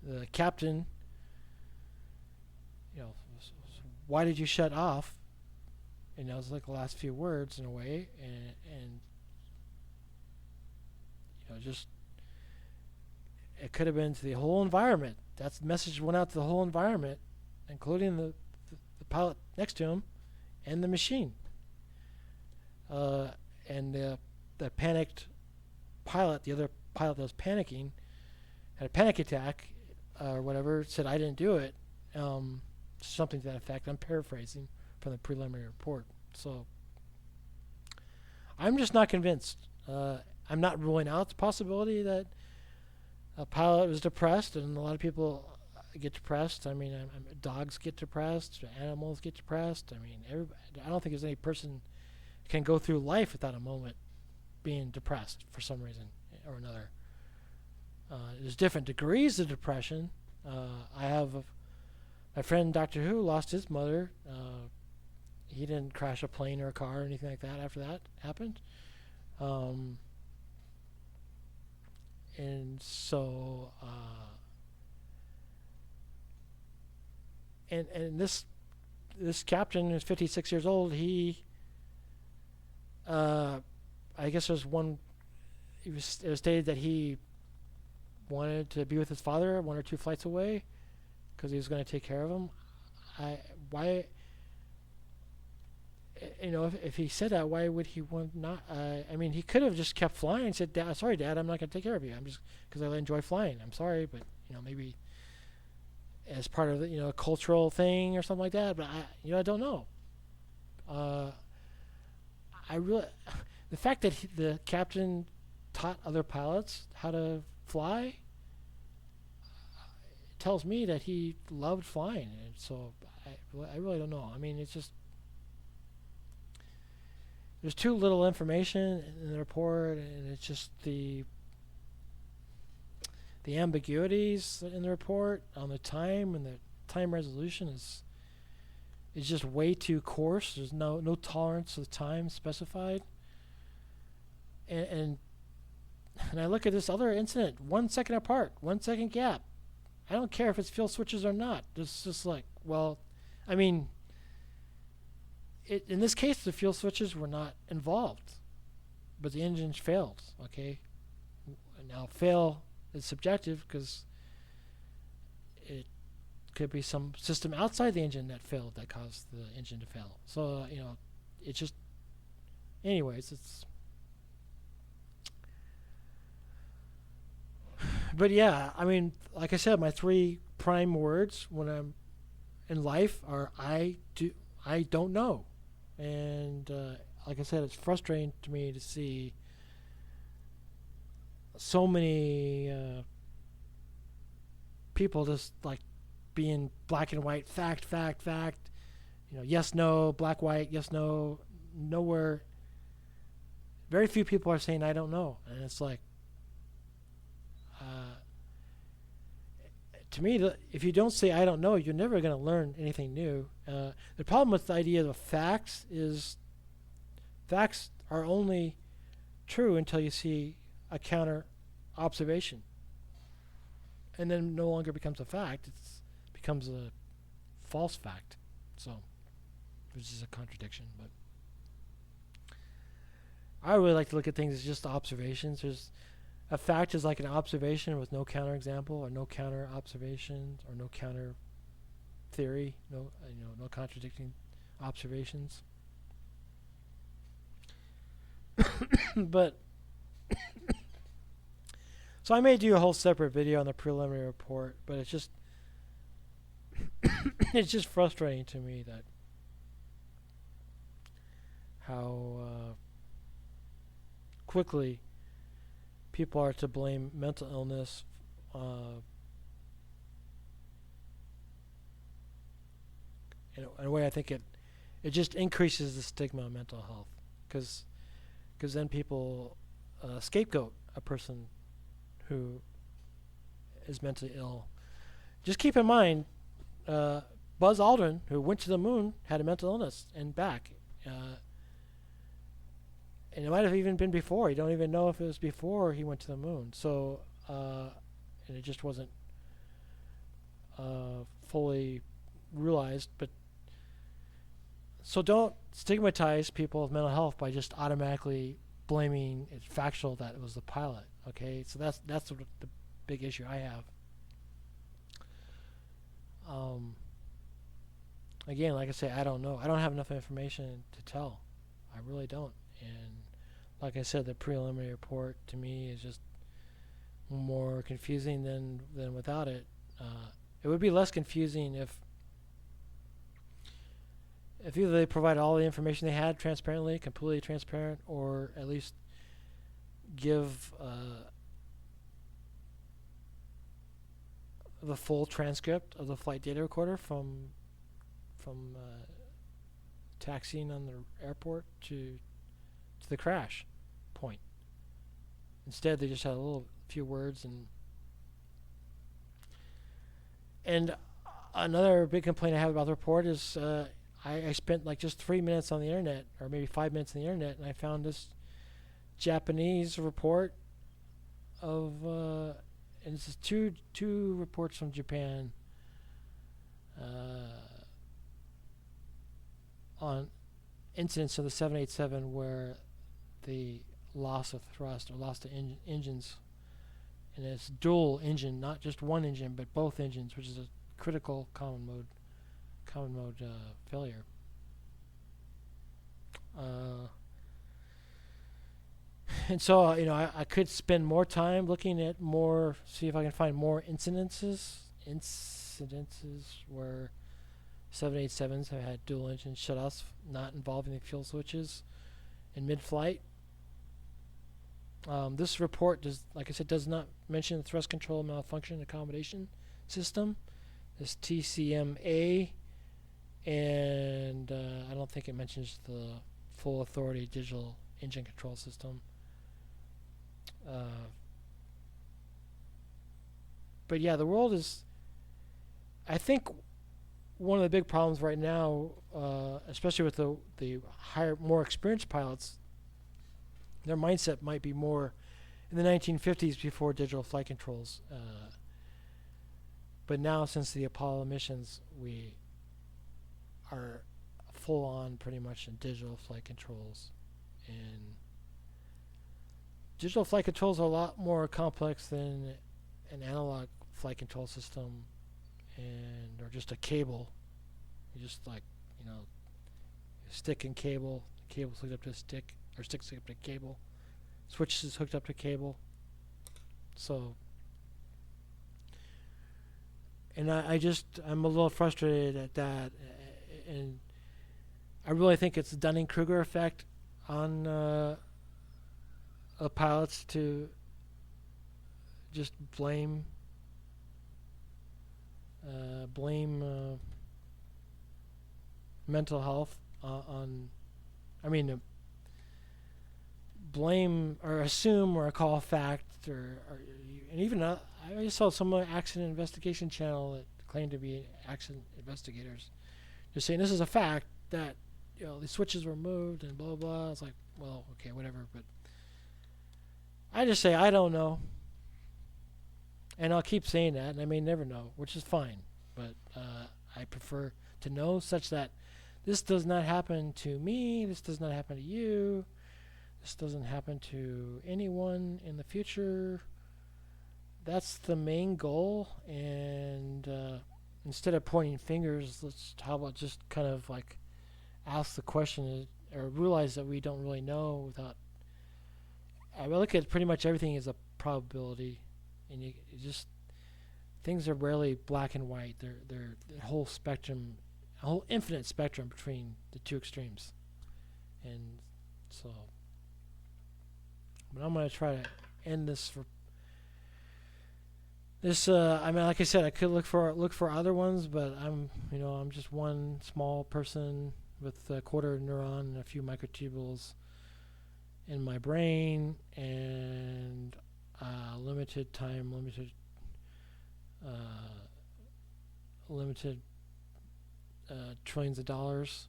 The captain, why did you shut off? And that was like the last few words in a way, and just it could have been to the whole environment. That message went out to the whole environment, including the pilot next to him and the machine. And the panicked pilot, the other pilot that was panicking, had a panic attack or whatever, said, I didn't do it. Something to that effect. I'm paraphrasing from the preliminary report. So I'm just not convinced. I'm not ruling out the possibility that a pilot was depressed, and a lot of people get depressed. I mean, dogs get depressed, animals get depressed. I mean, I don't think there's any person can go through life without a moment being depressed for some reason or another. There's different degrees of depression. I have my friend Dr. Who lost his mother. He didn't crash a plane or a car or anything like that after that happened. And so, and this captain who's 56 years old, he, I guess it was stated that he wanted to be with his father 1 or 2 flights away because he was going to take care of him. if he said that, why would he want not? I mean, he could have just kept flying and said, Sorry, Dad, I'm not going to take care of you. I'm just because I enjoy flying. I'm sorry, but maybe as part of the a cultural thing or something like that. But I don't know. I really the fact that the captain taught other pilots how to fly tells me that he loved flying, and so I really don't know. I mean, it's just there's too little information in the report, and it's just the ambiguities in the report on the time, and the time resolution is just way too coarse. There's no tolerance of the time specified, and I look at this other incident, 1 second apart, 1 second gap. I don't care if it's fuel switches or not. It's just like, well, I mean, in this case, the fuel switches were not involved, but the engine failed. Okay, now fail is subjective because it could be some system outside the engine that failed that caused the engine to fail. So it's just, anyways, it's. But yeah, I mean, like I said, my 3 prime words when I'm in life are I don't know. And like I said, it's frustrating to me to see so many people just like being black and white, fact, yes, no, black, white, yes, no, nowhere. Very few people are saying I don't know, and it's like, to me, if you don't say I don't know, you're never going to learn anything new. The problem with the idea of facts is facts are only true until you see a counter observation, and then no longer becomes a fact. It becomes a false fact. So, which is a contradiction. But I really like to look at things as just observations. A fact is like an observation with no counterexample, or no counter observations, or no counter theory, no contradicting observations. But so I may do a whole separate video on the preliminary report, but it's just it's just frustrating to me that how quickly people are to blame mental illness in a way. I think it just increases the stigma of mental health, because then people scapegoat a person who is mentally ill. Just keep in mind, Buzz Aldrin, who went to the moon, had a mental illness and back. And it might have even been before. You don't even know if it was before he went to the moon. So, and it just wasn't fully realized. But so don't stigmatize people with mental health by just automatically blaming it's factual that it was the pilot. Okay, so that's the big issue I have. Again, like I say, I don't know. I don't have enough information to tell. I really don't. And like I said, the preliminary report to me is just more confusing than without it. It would be less confusing if either they provide all the information they had transparently, completely transparent, or at least give the full transcript of the flight data recorder from taxiing on the airport to the crash point. Instead, they just had a few words, and another big complaint I have about the report is I spent like just 3 minutes on the internet, or maybe 5 minutes on the internet, and I found this Japanese report of and this is two reports from Japan on incidents of the 787 where the loss of thrust or loss to engines, and it's dual engine, not just one engine but both engines, which is a critical common mode failure. Uh, and so, I could spend more time looking at more, see if I can find more incidences where 787s have had dual engine shutoffs not involving the fuel switches in mid-flight. This report does, like I said, does not mention the thrust control malfunction accommodation system, this TCMA, and I don't think it mentions the full authority digital engine control system. But yeah, the world is. I think one of the big problems right now, especially with the higher, more experienced pilots, their mindset might be more in the 1950s before digital flight controls. But now, since the Apollo missions, we are full on pretty much in digital flight controls. And digital flight controls are a lot more complex than an analog flight control system or just a cable. You just stick and cable. The cable's hooked up to a stick, or stick's hooked up to cable. Switch is hooked up to cable. So, and I'm a little frustrated at that, and I really think it's the Dunning-Kruger effect on pilots to just blame mental health on. I mean, blame or assume or call fact and even I saw some accident investigation channel that claimed to be accident investigators just saying this is a fact that the switches were moved and blah blah. It's like, well, okay, whatever, but I just say I don't know, and I'll keep saying that, and I may never know, which is fine, but I prefer to know such that this does not happen to me, this does not happen to you, this doesn't happen to anyone in the future. That's the main goal, and instead of pointing fingers, how about just kind of like ask the question or realize that we don't really know without. I look at pretty much everything as a probability, and you just things are rarely black and white. They're a whole spectrum, a whole infinite spectrum between the two extremes, and so. But I'm gonna try to end this for this. I mean, like I said, I could look for other ones, but I'm just one small person with a quarter neuron and a few microtubules in my brain, and limited time, limited trillions of dollars.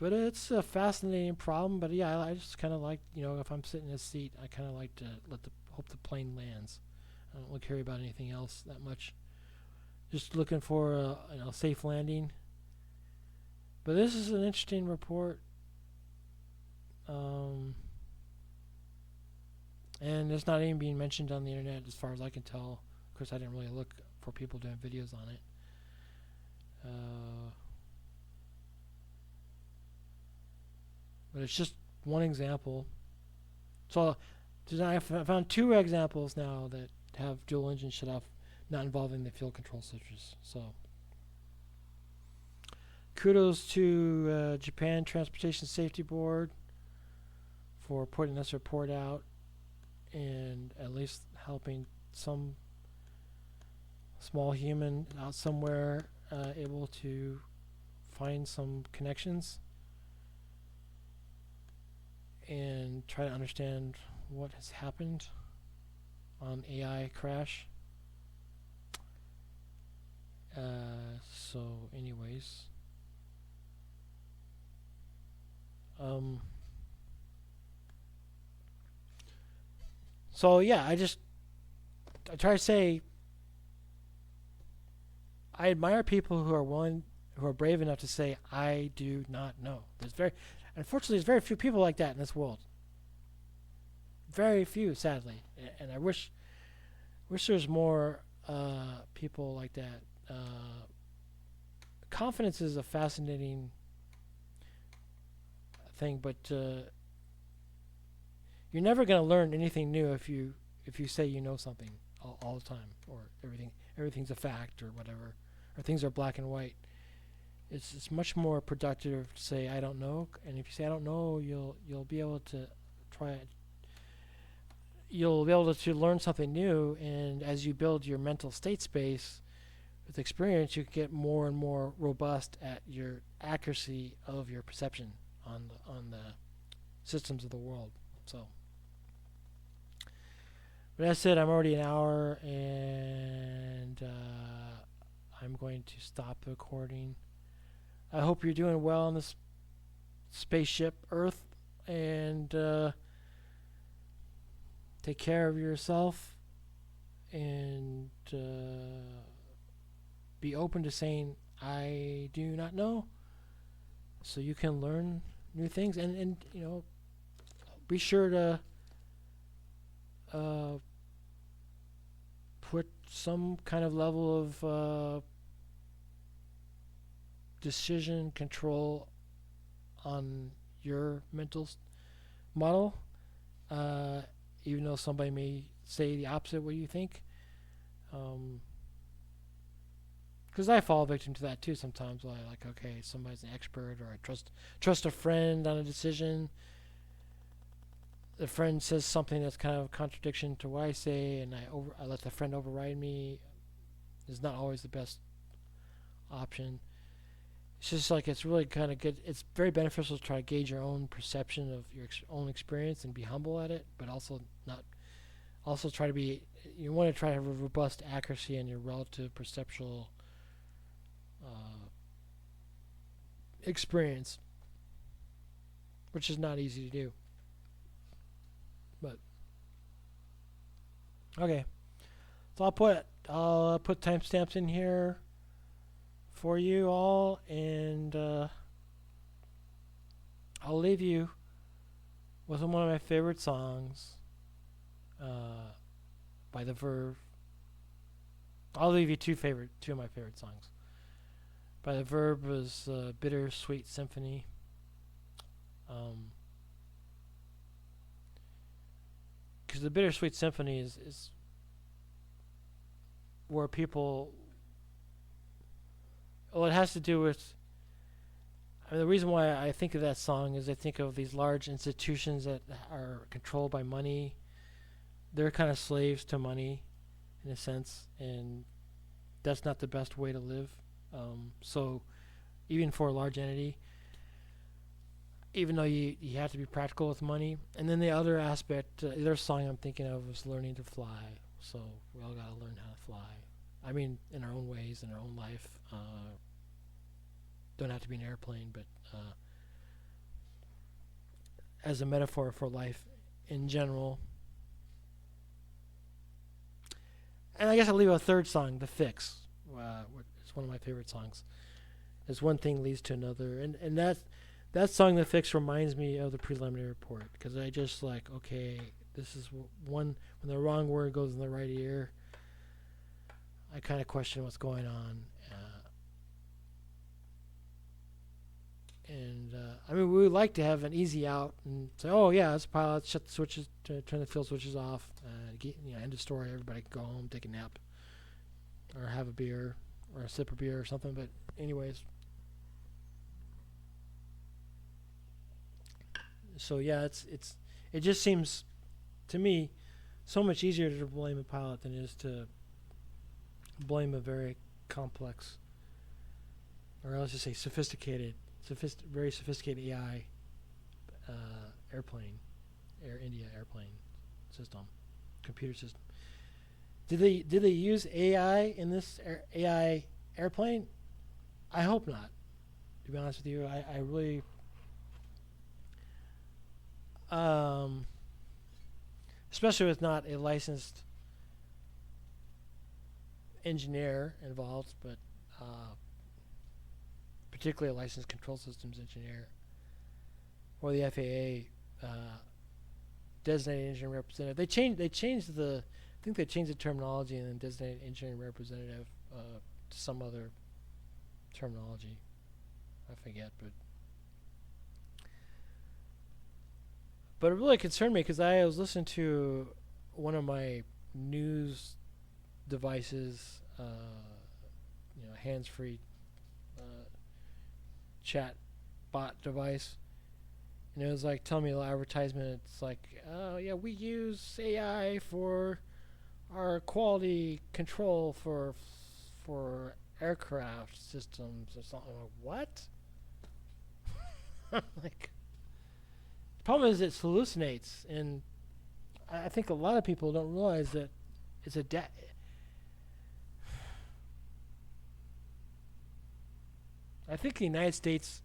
But it's a fascinating problem. But yeah, I just kind of like, if I'm sitting in a seat, I kind of like to hope the plane lands. I don't really care about anything else that much. Just looking for a safe landing. But this is an interesting report. And it's not even being mentioned on the internet as far as I can tell. Of course, I didn't really look for people doing videos on it. But it's just one example. So I found two examples now that have dual engine shutoff not involving the fuel control switches. So kudos to Japan Transportation Safety Board for putting this report out and at least helping some small human out somewhere able to find some connections and try to understand what has happened on AI crash. So anyways, so yeah, I try to say I admire people who are brave enough to say I do not know. Unfortunately, there's very few people like that in this world. Very few, sadly, and I wish there's more people like that. confidence is a fascinating thing, but you're never going to learn anything new if you say you know something all the time, or everything's a fact or whatever, or things are black and white. It's much more productive to say I don't know, and if you say I don't know, you'll be able to try it. You'll be able to learn something new, and as you build your mental state space with experience, you get more and more robust at your accuracy of your perception on the systems of the world. So, but as I said, I'm already an hour, and I'm going to stop the recording. I hope you're doing well on this spaceship Earth, and take care of yourself, and be open to saying I do not know, so you can learn new things, and be sure to put some kind of level of decision control on your mental model, even though somebody may say the opposite of what you think. Because I fall victim to that too sometimes. Like, okay, somebody's an expert, or I trust a friend on a decision. The friend says something that's kind of a contradiction to what I say, and I let the friend override me. Is not always the best option. It's just like, it's really kind of good. It's very beneficial to try to gauge your own perception of your own experience and be humble at it, but also not. Also try to be. You want to try to have a robust accuracy in your relative perceptual experience, which is not easy to do. But okay, so I'll put timestamps in here for you all, and I'll leave you with one of my favorite songs by The Verve. I'll leave you two of my favorite songs. By The Verve was Bittersweet Symphony. Because the Bittersweet Symphony is where people. Well, it has to do with. I mean, the reason why I think of that song is I think of these large institutions that are controlled by money. They're kind of slaves to money, in a sense, and that's not the best way to live. So, even for a large entity, even though you have to be practical with money. And then the other aspect, the other song I'm thinking of is Learning to Fly. So we all got to learn how to fly. I mean, in our own ways, in our own life. Don't have to be an airplane, but as a metaphor for life in general. And I guess I'll leave a third song, The Fix. It's one of my favorite songs. As one thing leads to another. And that song, The Fix, reminds me of the preliminary report. Because I just like, okay, this is when the wrong word goes in the right ear, I kind of question what's going on. I mean, we would like to have an easy out and say, oh, yeah, it's a pilot, shut the switches, turn the field switches off, end of story, everybody can go home, take a nap, or have a beer, or a sip of beer or something. But anyways, so yeah, it just seems to me so much easier to blame a pilot than it is to blame a very complex, or let's just say very sophisticated AI airplane, Air India airplane system, computer system. Did they use AI in this AI airplane? I hope not. To be honest with you, I really especially with not a licensed engineer involved, but particularly a licensed control systems engineer, or the FAA designated engineering representative. They changed the. I think they changed the terminology and then designated engineering representative to some other terminology. I forget, but it really concerned me because I was listening to one of my news devices, hands-free uh, chat bot device, and it was like telling me a little advertisement. It's like, oh yeah, we use AI for our quality control for aircraft systems or something. I'm like, what? Like, the problem is it hallucinates, and I think a lot of people don't realize that it's a I think the United States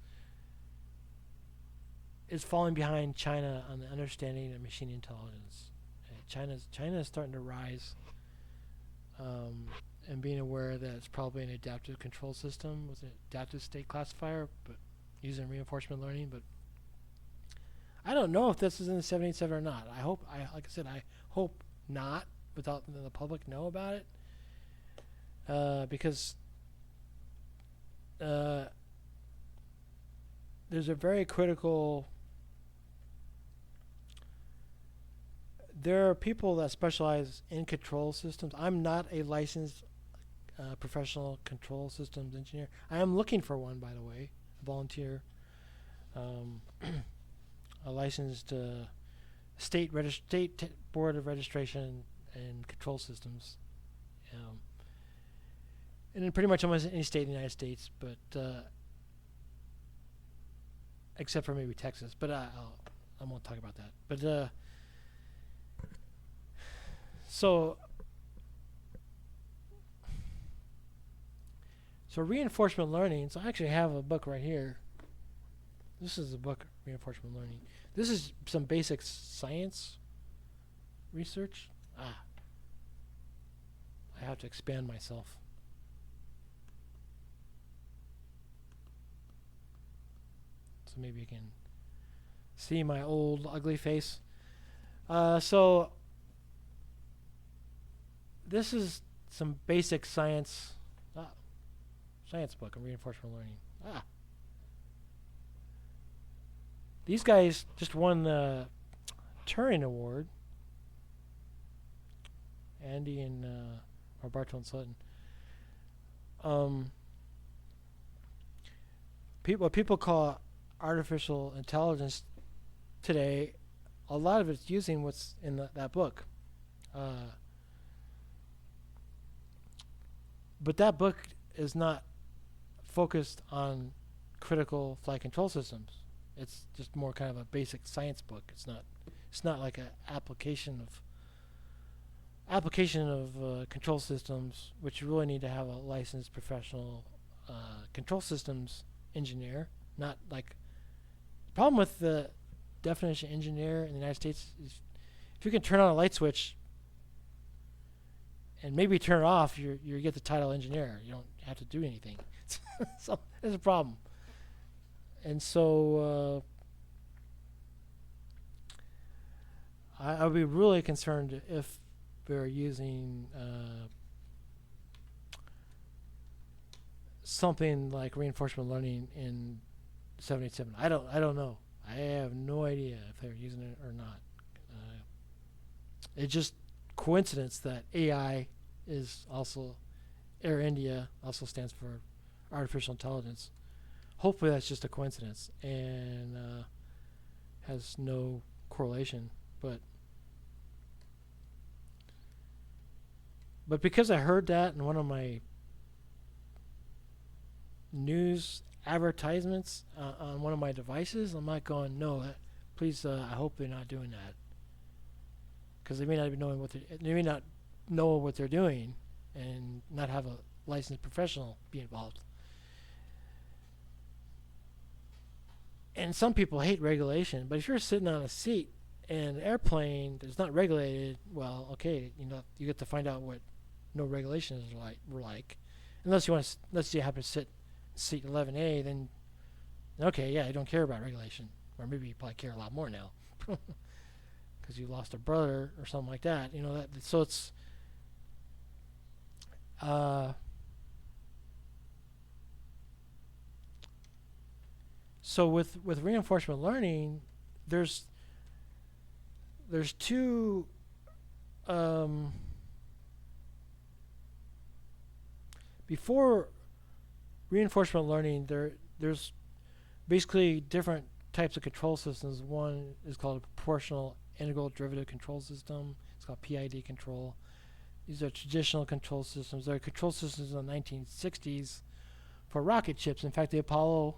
is falling behind China on the understanding of machine intelligence. China is starting to rise, and being aware that it's probably an adaptive control system with an adaptive state classifier, but using reinforcement learning. But I don't know if this is in the 787 or not. Like I said, I hope not, without letting the public know about it, because there's a very critical. There are people that specialize in control systems. I'm not a licensed professional control systems engineer. I am looking for one, by the way, volunteer, a licensed state board of registration and control systems, and in pretty much almost any state in the United States, but except for maybe Texas. But I won't talk about that. But so reinforcement learning. So I actually have a book right here. This is the book, Reinforcement Learning. This is some basic science research. I have to expand myself. So maybe you can see my old ugly face. So this is some basic science book on reinforcement learning. These guys just won the Turing Award. Andy and Roberto and Sutton. What people call artificial intelligence today, a lot of it's using what's in that book. But that book is not focused on critical flight control systems. It's just more kind of a basic science book. It's not like an application of control systems, which you really need to have a licensed professional control systems engineer. Not like the problem with the definition engineer in the United States is if you can turn on a light switch and maybe turn it off, you get the title engineer. You don't have to do anything. So there's a problem. And so I'll be really concerned if we're using something like reinforcement learning in 787. I don't know. I have no idea if they're using it or not. It's just coincidence that AI is also Air India also stands for artificial intelligence. Hopefully that's just a coincidence and has no correlation. But because I heard that in one of my news advertisements on one of my devices, I'm not going, no, please, I hope they're not doing that. Because they may not be knowing they may not know what they're doing and not have a licensed professional be involved. And some people hate regulation, but if you're sitting on a seat in an airplane that's not regulated, well, okay, you get to find out what no regulations were like. Unless you happen to sit seat 11A, then okay, yeah, you don't care about regulation, or maybe you probably care a lot more now because you lost a brother or something like that. So it's So with reinforcement learning, there's two um, before reinforcement learning there's basically different types of control systems. One is called a proportional integral derivative control system. It's called PID control. These are traditional control systems. There are control systems in the 1960s for rocket ships. In fact, the Apollo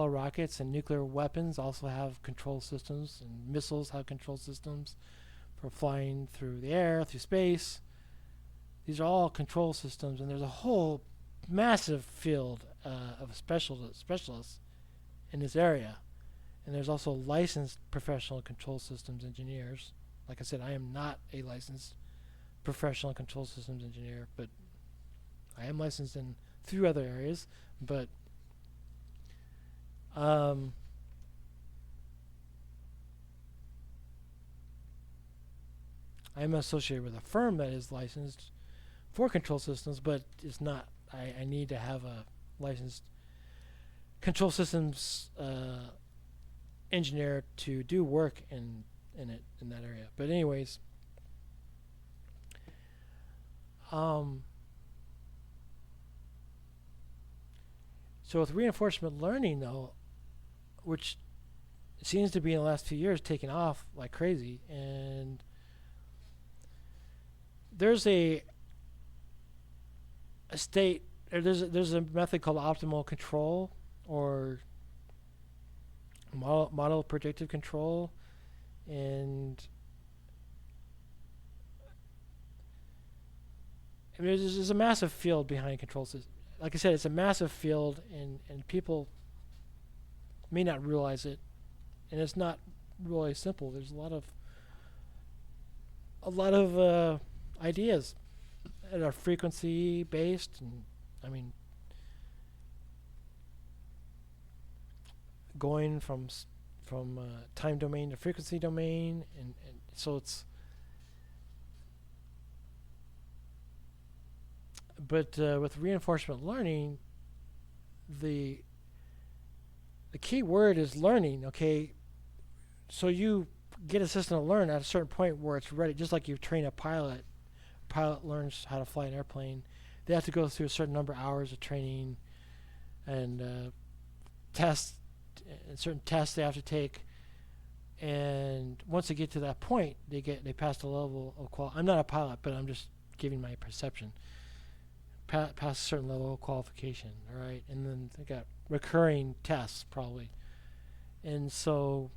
rockets and nuclear weapons also have control systems, and missiles have control systems for flying through the air, through space. These are all control systems, and there's a whole massive field of specialists in this area. And there's also licensed professional control systems engineers. Like I said, I am not a licensed professional control systems engineer, but I am licensed in a few other areas. But I am associated with a firm that is licensed for control systems, but it's not. I need to have a licensed control systems engineer to do work in that area. But anyways, so with reinforcement learning though, which seems to be in the last few years taking off like crazy, and there's a state, or there's a method called optimal control, or model predictive control, and I mean, there's a massive field behind control systems. Like I said, it's a massive field, and people may not realize it, and it's not really simple. There's a lot of ideas that are frequency based, and I mean, going from time domain to frequency domain, and so it's. But with reinforcement learning, the key word is learning. Okay, so you get a system to learn at a certain point where it's ready, just like you train a pilot. Pilot learns how to fly an airplane. They have to go through a certain number of hours of training and tests, and certain tests they have to take. And once they get to that point, they pass the level of I'm not a pilot, but I'm just giving my perception. Pass a certain level of qualification, all right, and then they got recurring tests probably, and so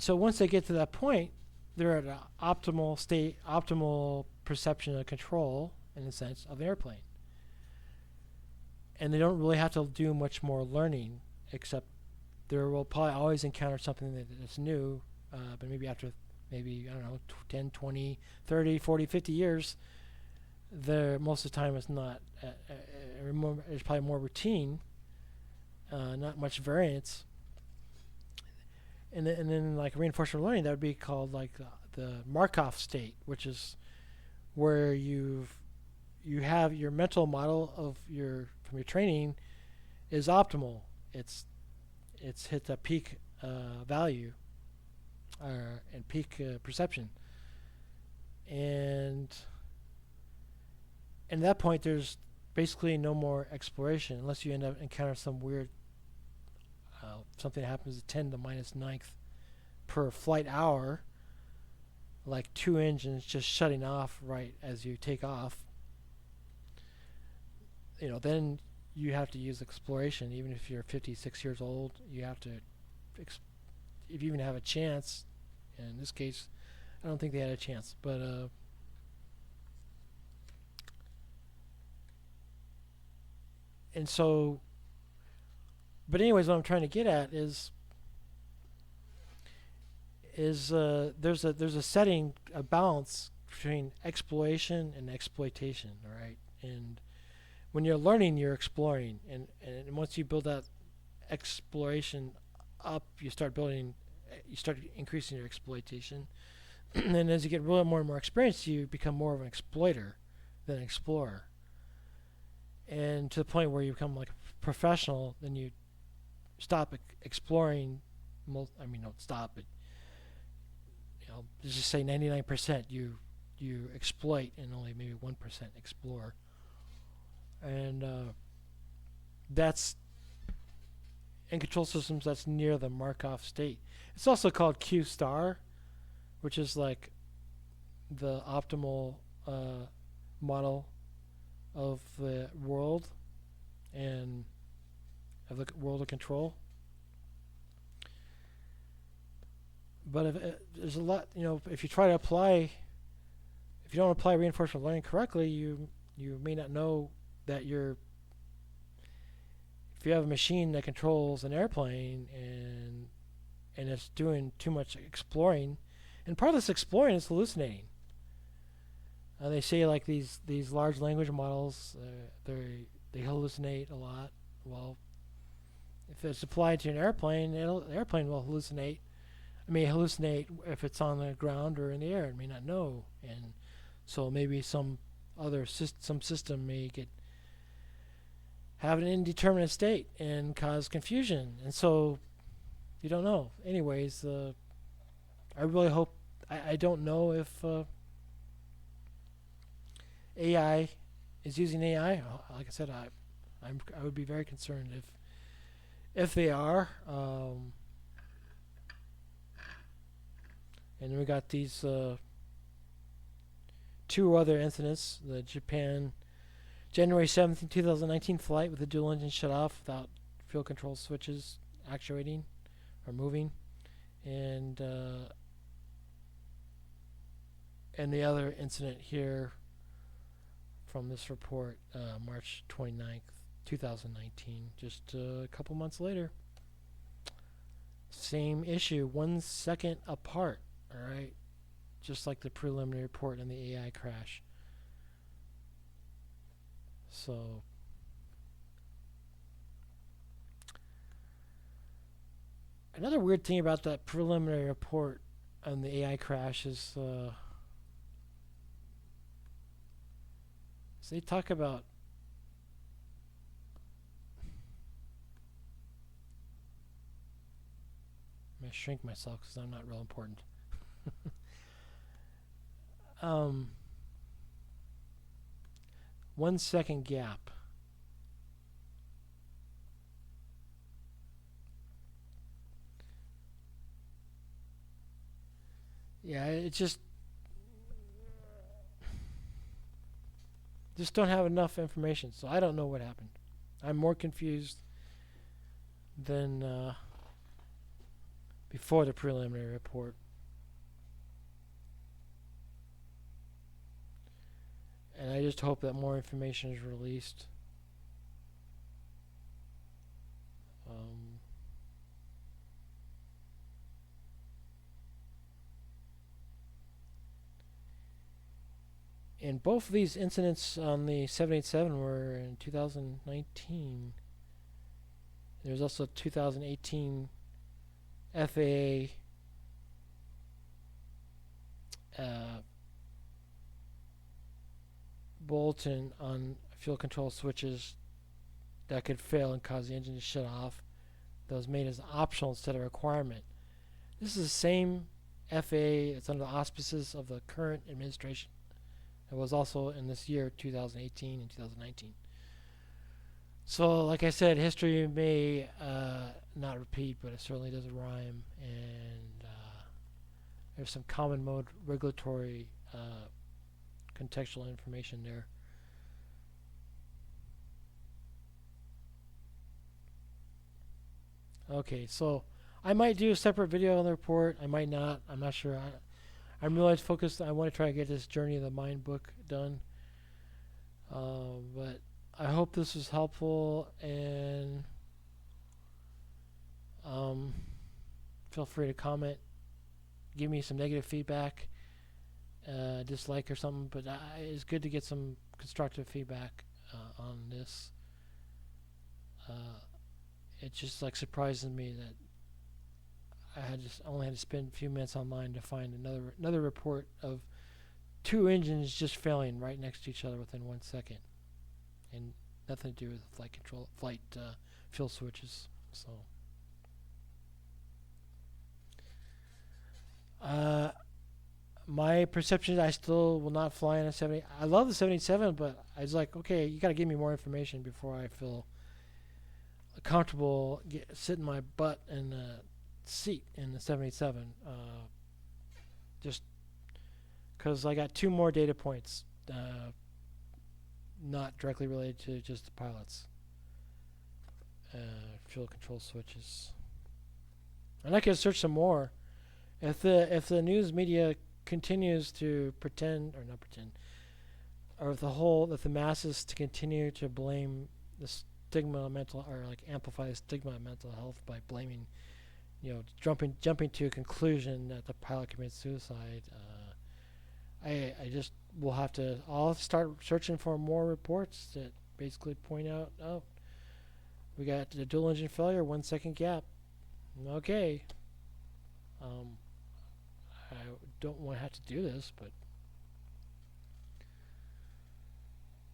once they get to that point, they're at an optimal state, optimal perception and control, in a sense, of the airplane, and they don't really have to do much more learning, except they will probably always encounter something that's new. But maybe after, I don't know, 10, 20, 30, 40, 50 years, most of the time it's not, it's probably more routine, not much variance. And then like reinforcement learning, that would be called like the Markov state, which is where you have your mental model of from your training is optimal. It's hit a peak value. And peak perception, and at that point there's basically no more exploration unless you end up encountering some weird something that happens at 10 to minus ninth per flight hour, like 2 engines just shutting off right as you take off. Then you have to use exploration. Even if you're 56 years old, you have to if you even have a chance. And in this case, I don't think they had a chance, but and so, but anyways, what I'm trying to get at is there's a setting, a balance between exploration and exploitation, all right? And when you're learning, you're exploring, and once you build that exploration up, you start increasing your exploitation. And as you get more and more experience, you become more of an exploiter, than explore. And to the point where you become like a professional, then you stop exploring. I mean, don't stop, but let's just say 99% you exploit and only maybe 1% explore. And that's in control systems that's near the Markov state. It's also called Q star, which is like the optimal model of the world and of the world of control. But there's a lot, if you try to apply, if you don't apply reinforcement learning correctly, you may not know that if you have a machine that controls an airplane and it's doing too much exploring, and part of this exploring is hallucinating. They say like these large language models, they hallucinate a lot. Well, if it's applied to an airplane, the airplane will hallucinate. It may hallucinate if it's on the ground or in the air. It may not know, and so maybe some system may have an indeterminate state and cause confusion, and so you don't know. Anyways, I really hope. I don't know if AI is using AI. Like I said, I would be very concerned if they are. And then we got these two other incidents: the Japan January 17, 2019 flight with the dual engine shut off without fuel control switches actuating or moving, and the other incident here from this report, March 29th, 2019, just a couple months later. Same issue, 1 second apart, all right? Just like the preliminary report on the AI crash. So, another weird thing about that preliminary report on the AI crash is they talk about I'm going to shrink myself because I'm not real important. 1 second gap. Yeah, it just don't have enough information, so I don't know what happened. I'm more confused than before the preliminary report. And I just hope that more information is released. And both of these incidents on the 787 were in 2019. There's also 2018 FAA bulletin on fuel control switches that could fail and cause the engine to shut off. That was made as optional instead of a requirement. This is the same FAA that's under the auspices of the current administration. It was also in this year, 2018 and 2019. So, like I said, history may not repeat, but it certainly doesn't rhyme. And there's some common mode regulatory contextual information there. Okay, so I might do a separate video on the report. I might not. I'm not sure. I'm really focused. I want to try to get this Journey of the Mind book done. But I hope this was helpful, and feel free to comment, give me some negative feedback, dislike or something. But it's good to get some constructive feedback on this. It just like surprises me that I only had to spend a few minutes online to find another report of two engines just failing right next to each other within 1 second, and nothing to do with flight fuel switches. So, uh, my perception is I still will not fly in a 70. I love the 787, but I was like, okay, you got to give me more information before I feel comfortable sitting my butt in the seat in the 787. Just because I got two more data points, not directly related to just the pilots. Fuel control switches, and I could search some more. If the news media continues to pretend or not pretend, or if the masses to continue to blame the stigma of mental or like amplify the stigma of mental health by blaming, jumping to a conclusion that the pilot committed suicide. I just will have to. I'll start searching for more reports that basically point out, oh, we got the dual engine failure, 1 second gap. Okay. I don't want to have to do this, but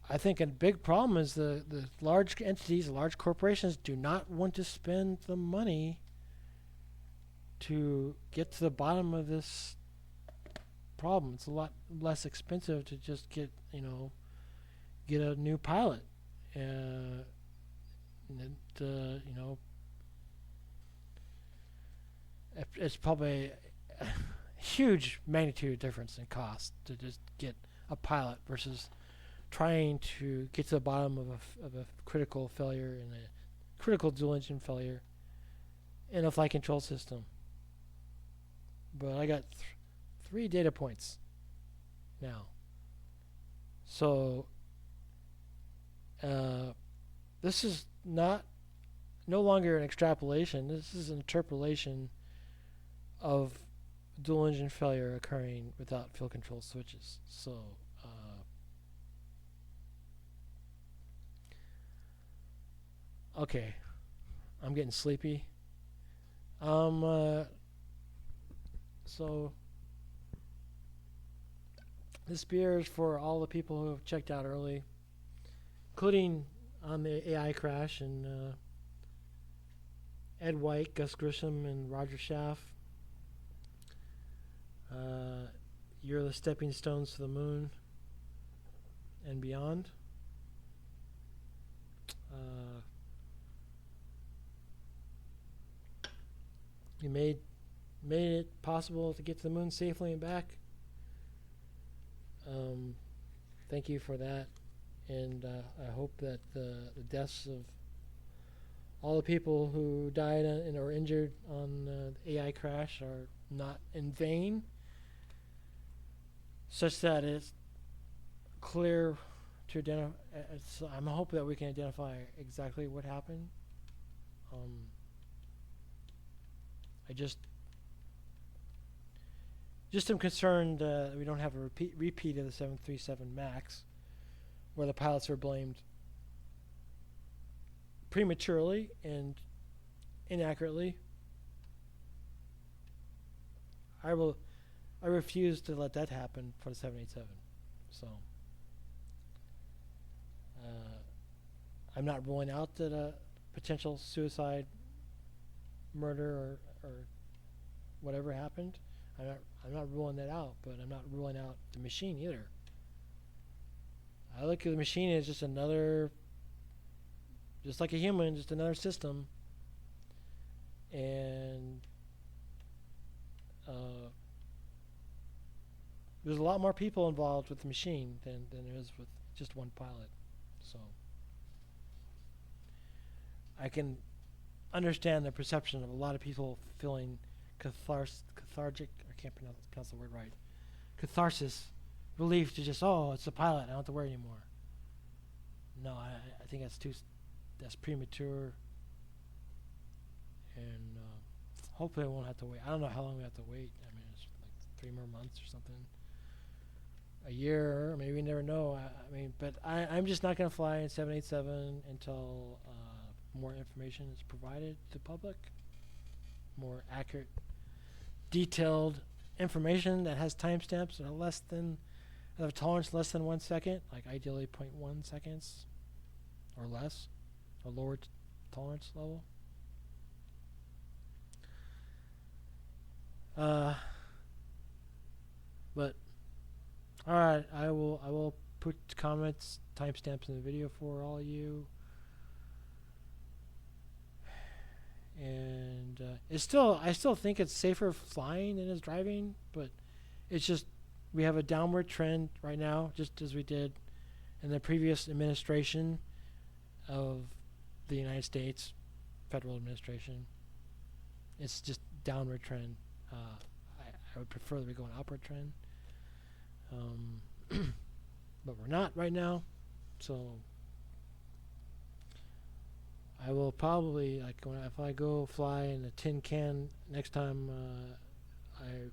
I think a big problem is the large entities, large corporations do not want to spend the money to get to the bottom of this problem. It's a lot less expensive to just get a new pilot. It's probably a huge magnitude difference in cost to just get a pilot versus trying to get to the bottom of a critical failure and a critical dual engine failure in a flight control system. But I got 3 data points now. So this is no longer an extrapolation. This is an interpolation of dual engine failure occurring without fuel control switches. So okay, I'm getting sleepy. So this beer is for all the people who have checked out early, including on the AI crash and Ed White, Gus Grissom, and Roger Schaff. You're the stepping stones to the moon and beyond. You made it possible to get to the moon safely and back. Thank you for that, and I hope that the deaths of all the people who died or injured on the AI crash are not in vain, such that it's clear to identify. I'm hoping that we can identify exactly what happened. I just am concerned that we don't have a repeat of the 737 MAX, where the pilots were blamed prematurely and inaccurately. I refuse to let that happen for the 787. So I'm not ruling out that a potential suicide, murder, or whatever happened. I'm not ruling that out, but I'm not ruling out the machine either. I look at the machine as just another, just like a human, just another system. And there's a lot more people involved with the machine than there is with just one pilot. So I can understand the perception of a lot of people feeling cathartic. I can't pronounce the word right. Catharsis, relief to just, oh, it's a pilot, I don't have to worry anymore. No, I think that's premature, and hopefully I won't have to wait. I don't know how long we have to wait. I mean, it's like 3 more months or something, a year, maybe we never know. I mean, but I'm just not going to fly in 787 until more information is provided to the public, more accurate, detailed information that has timestamps that are less than have a tolerance less than 1 second, like ideally 0.1 seconds or less, or lower tolerance level. But all right, I will put comments, timestamps in the video for all of you. And I still think it's safer flying than it's driving, but it's just we have a downward trend right now, just as we did in the previous administration of the United States, federal administration. It's just downward trend. I would prefer that we go an upward trend, but we're not right now. So I will probably, like, if I go fly in a tin can next time, I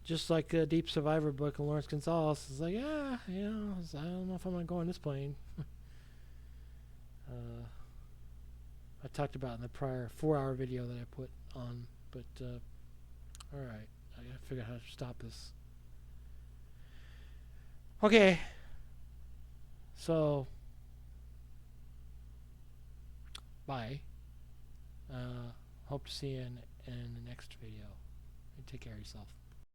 just like a Deep Survivor book and Lawrence Gonzalez is like, yeah, I don't know if I'm gonna go on this plane. I talked about in the prior 4-hour video that I put on, but all right, I gotta figure out how to stop this. Okay, so bye. Hope to see you in the next video. And take care of yourself.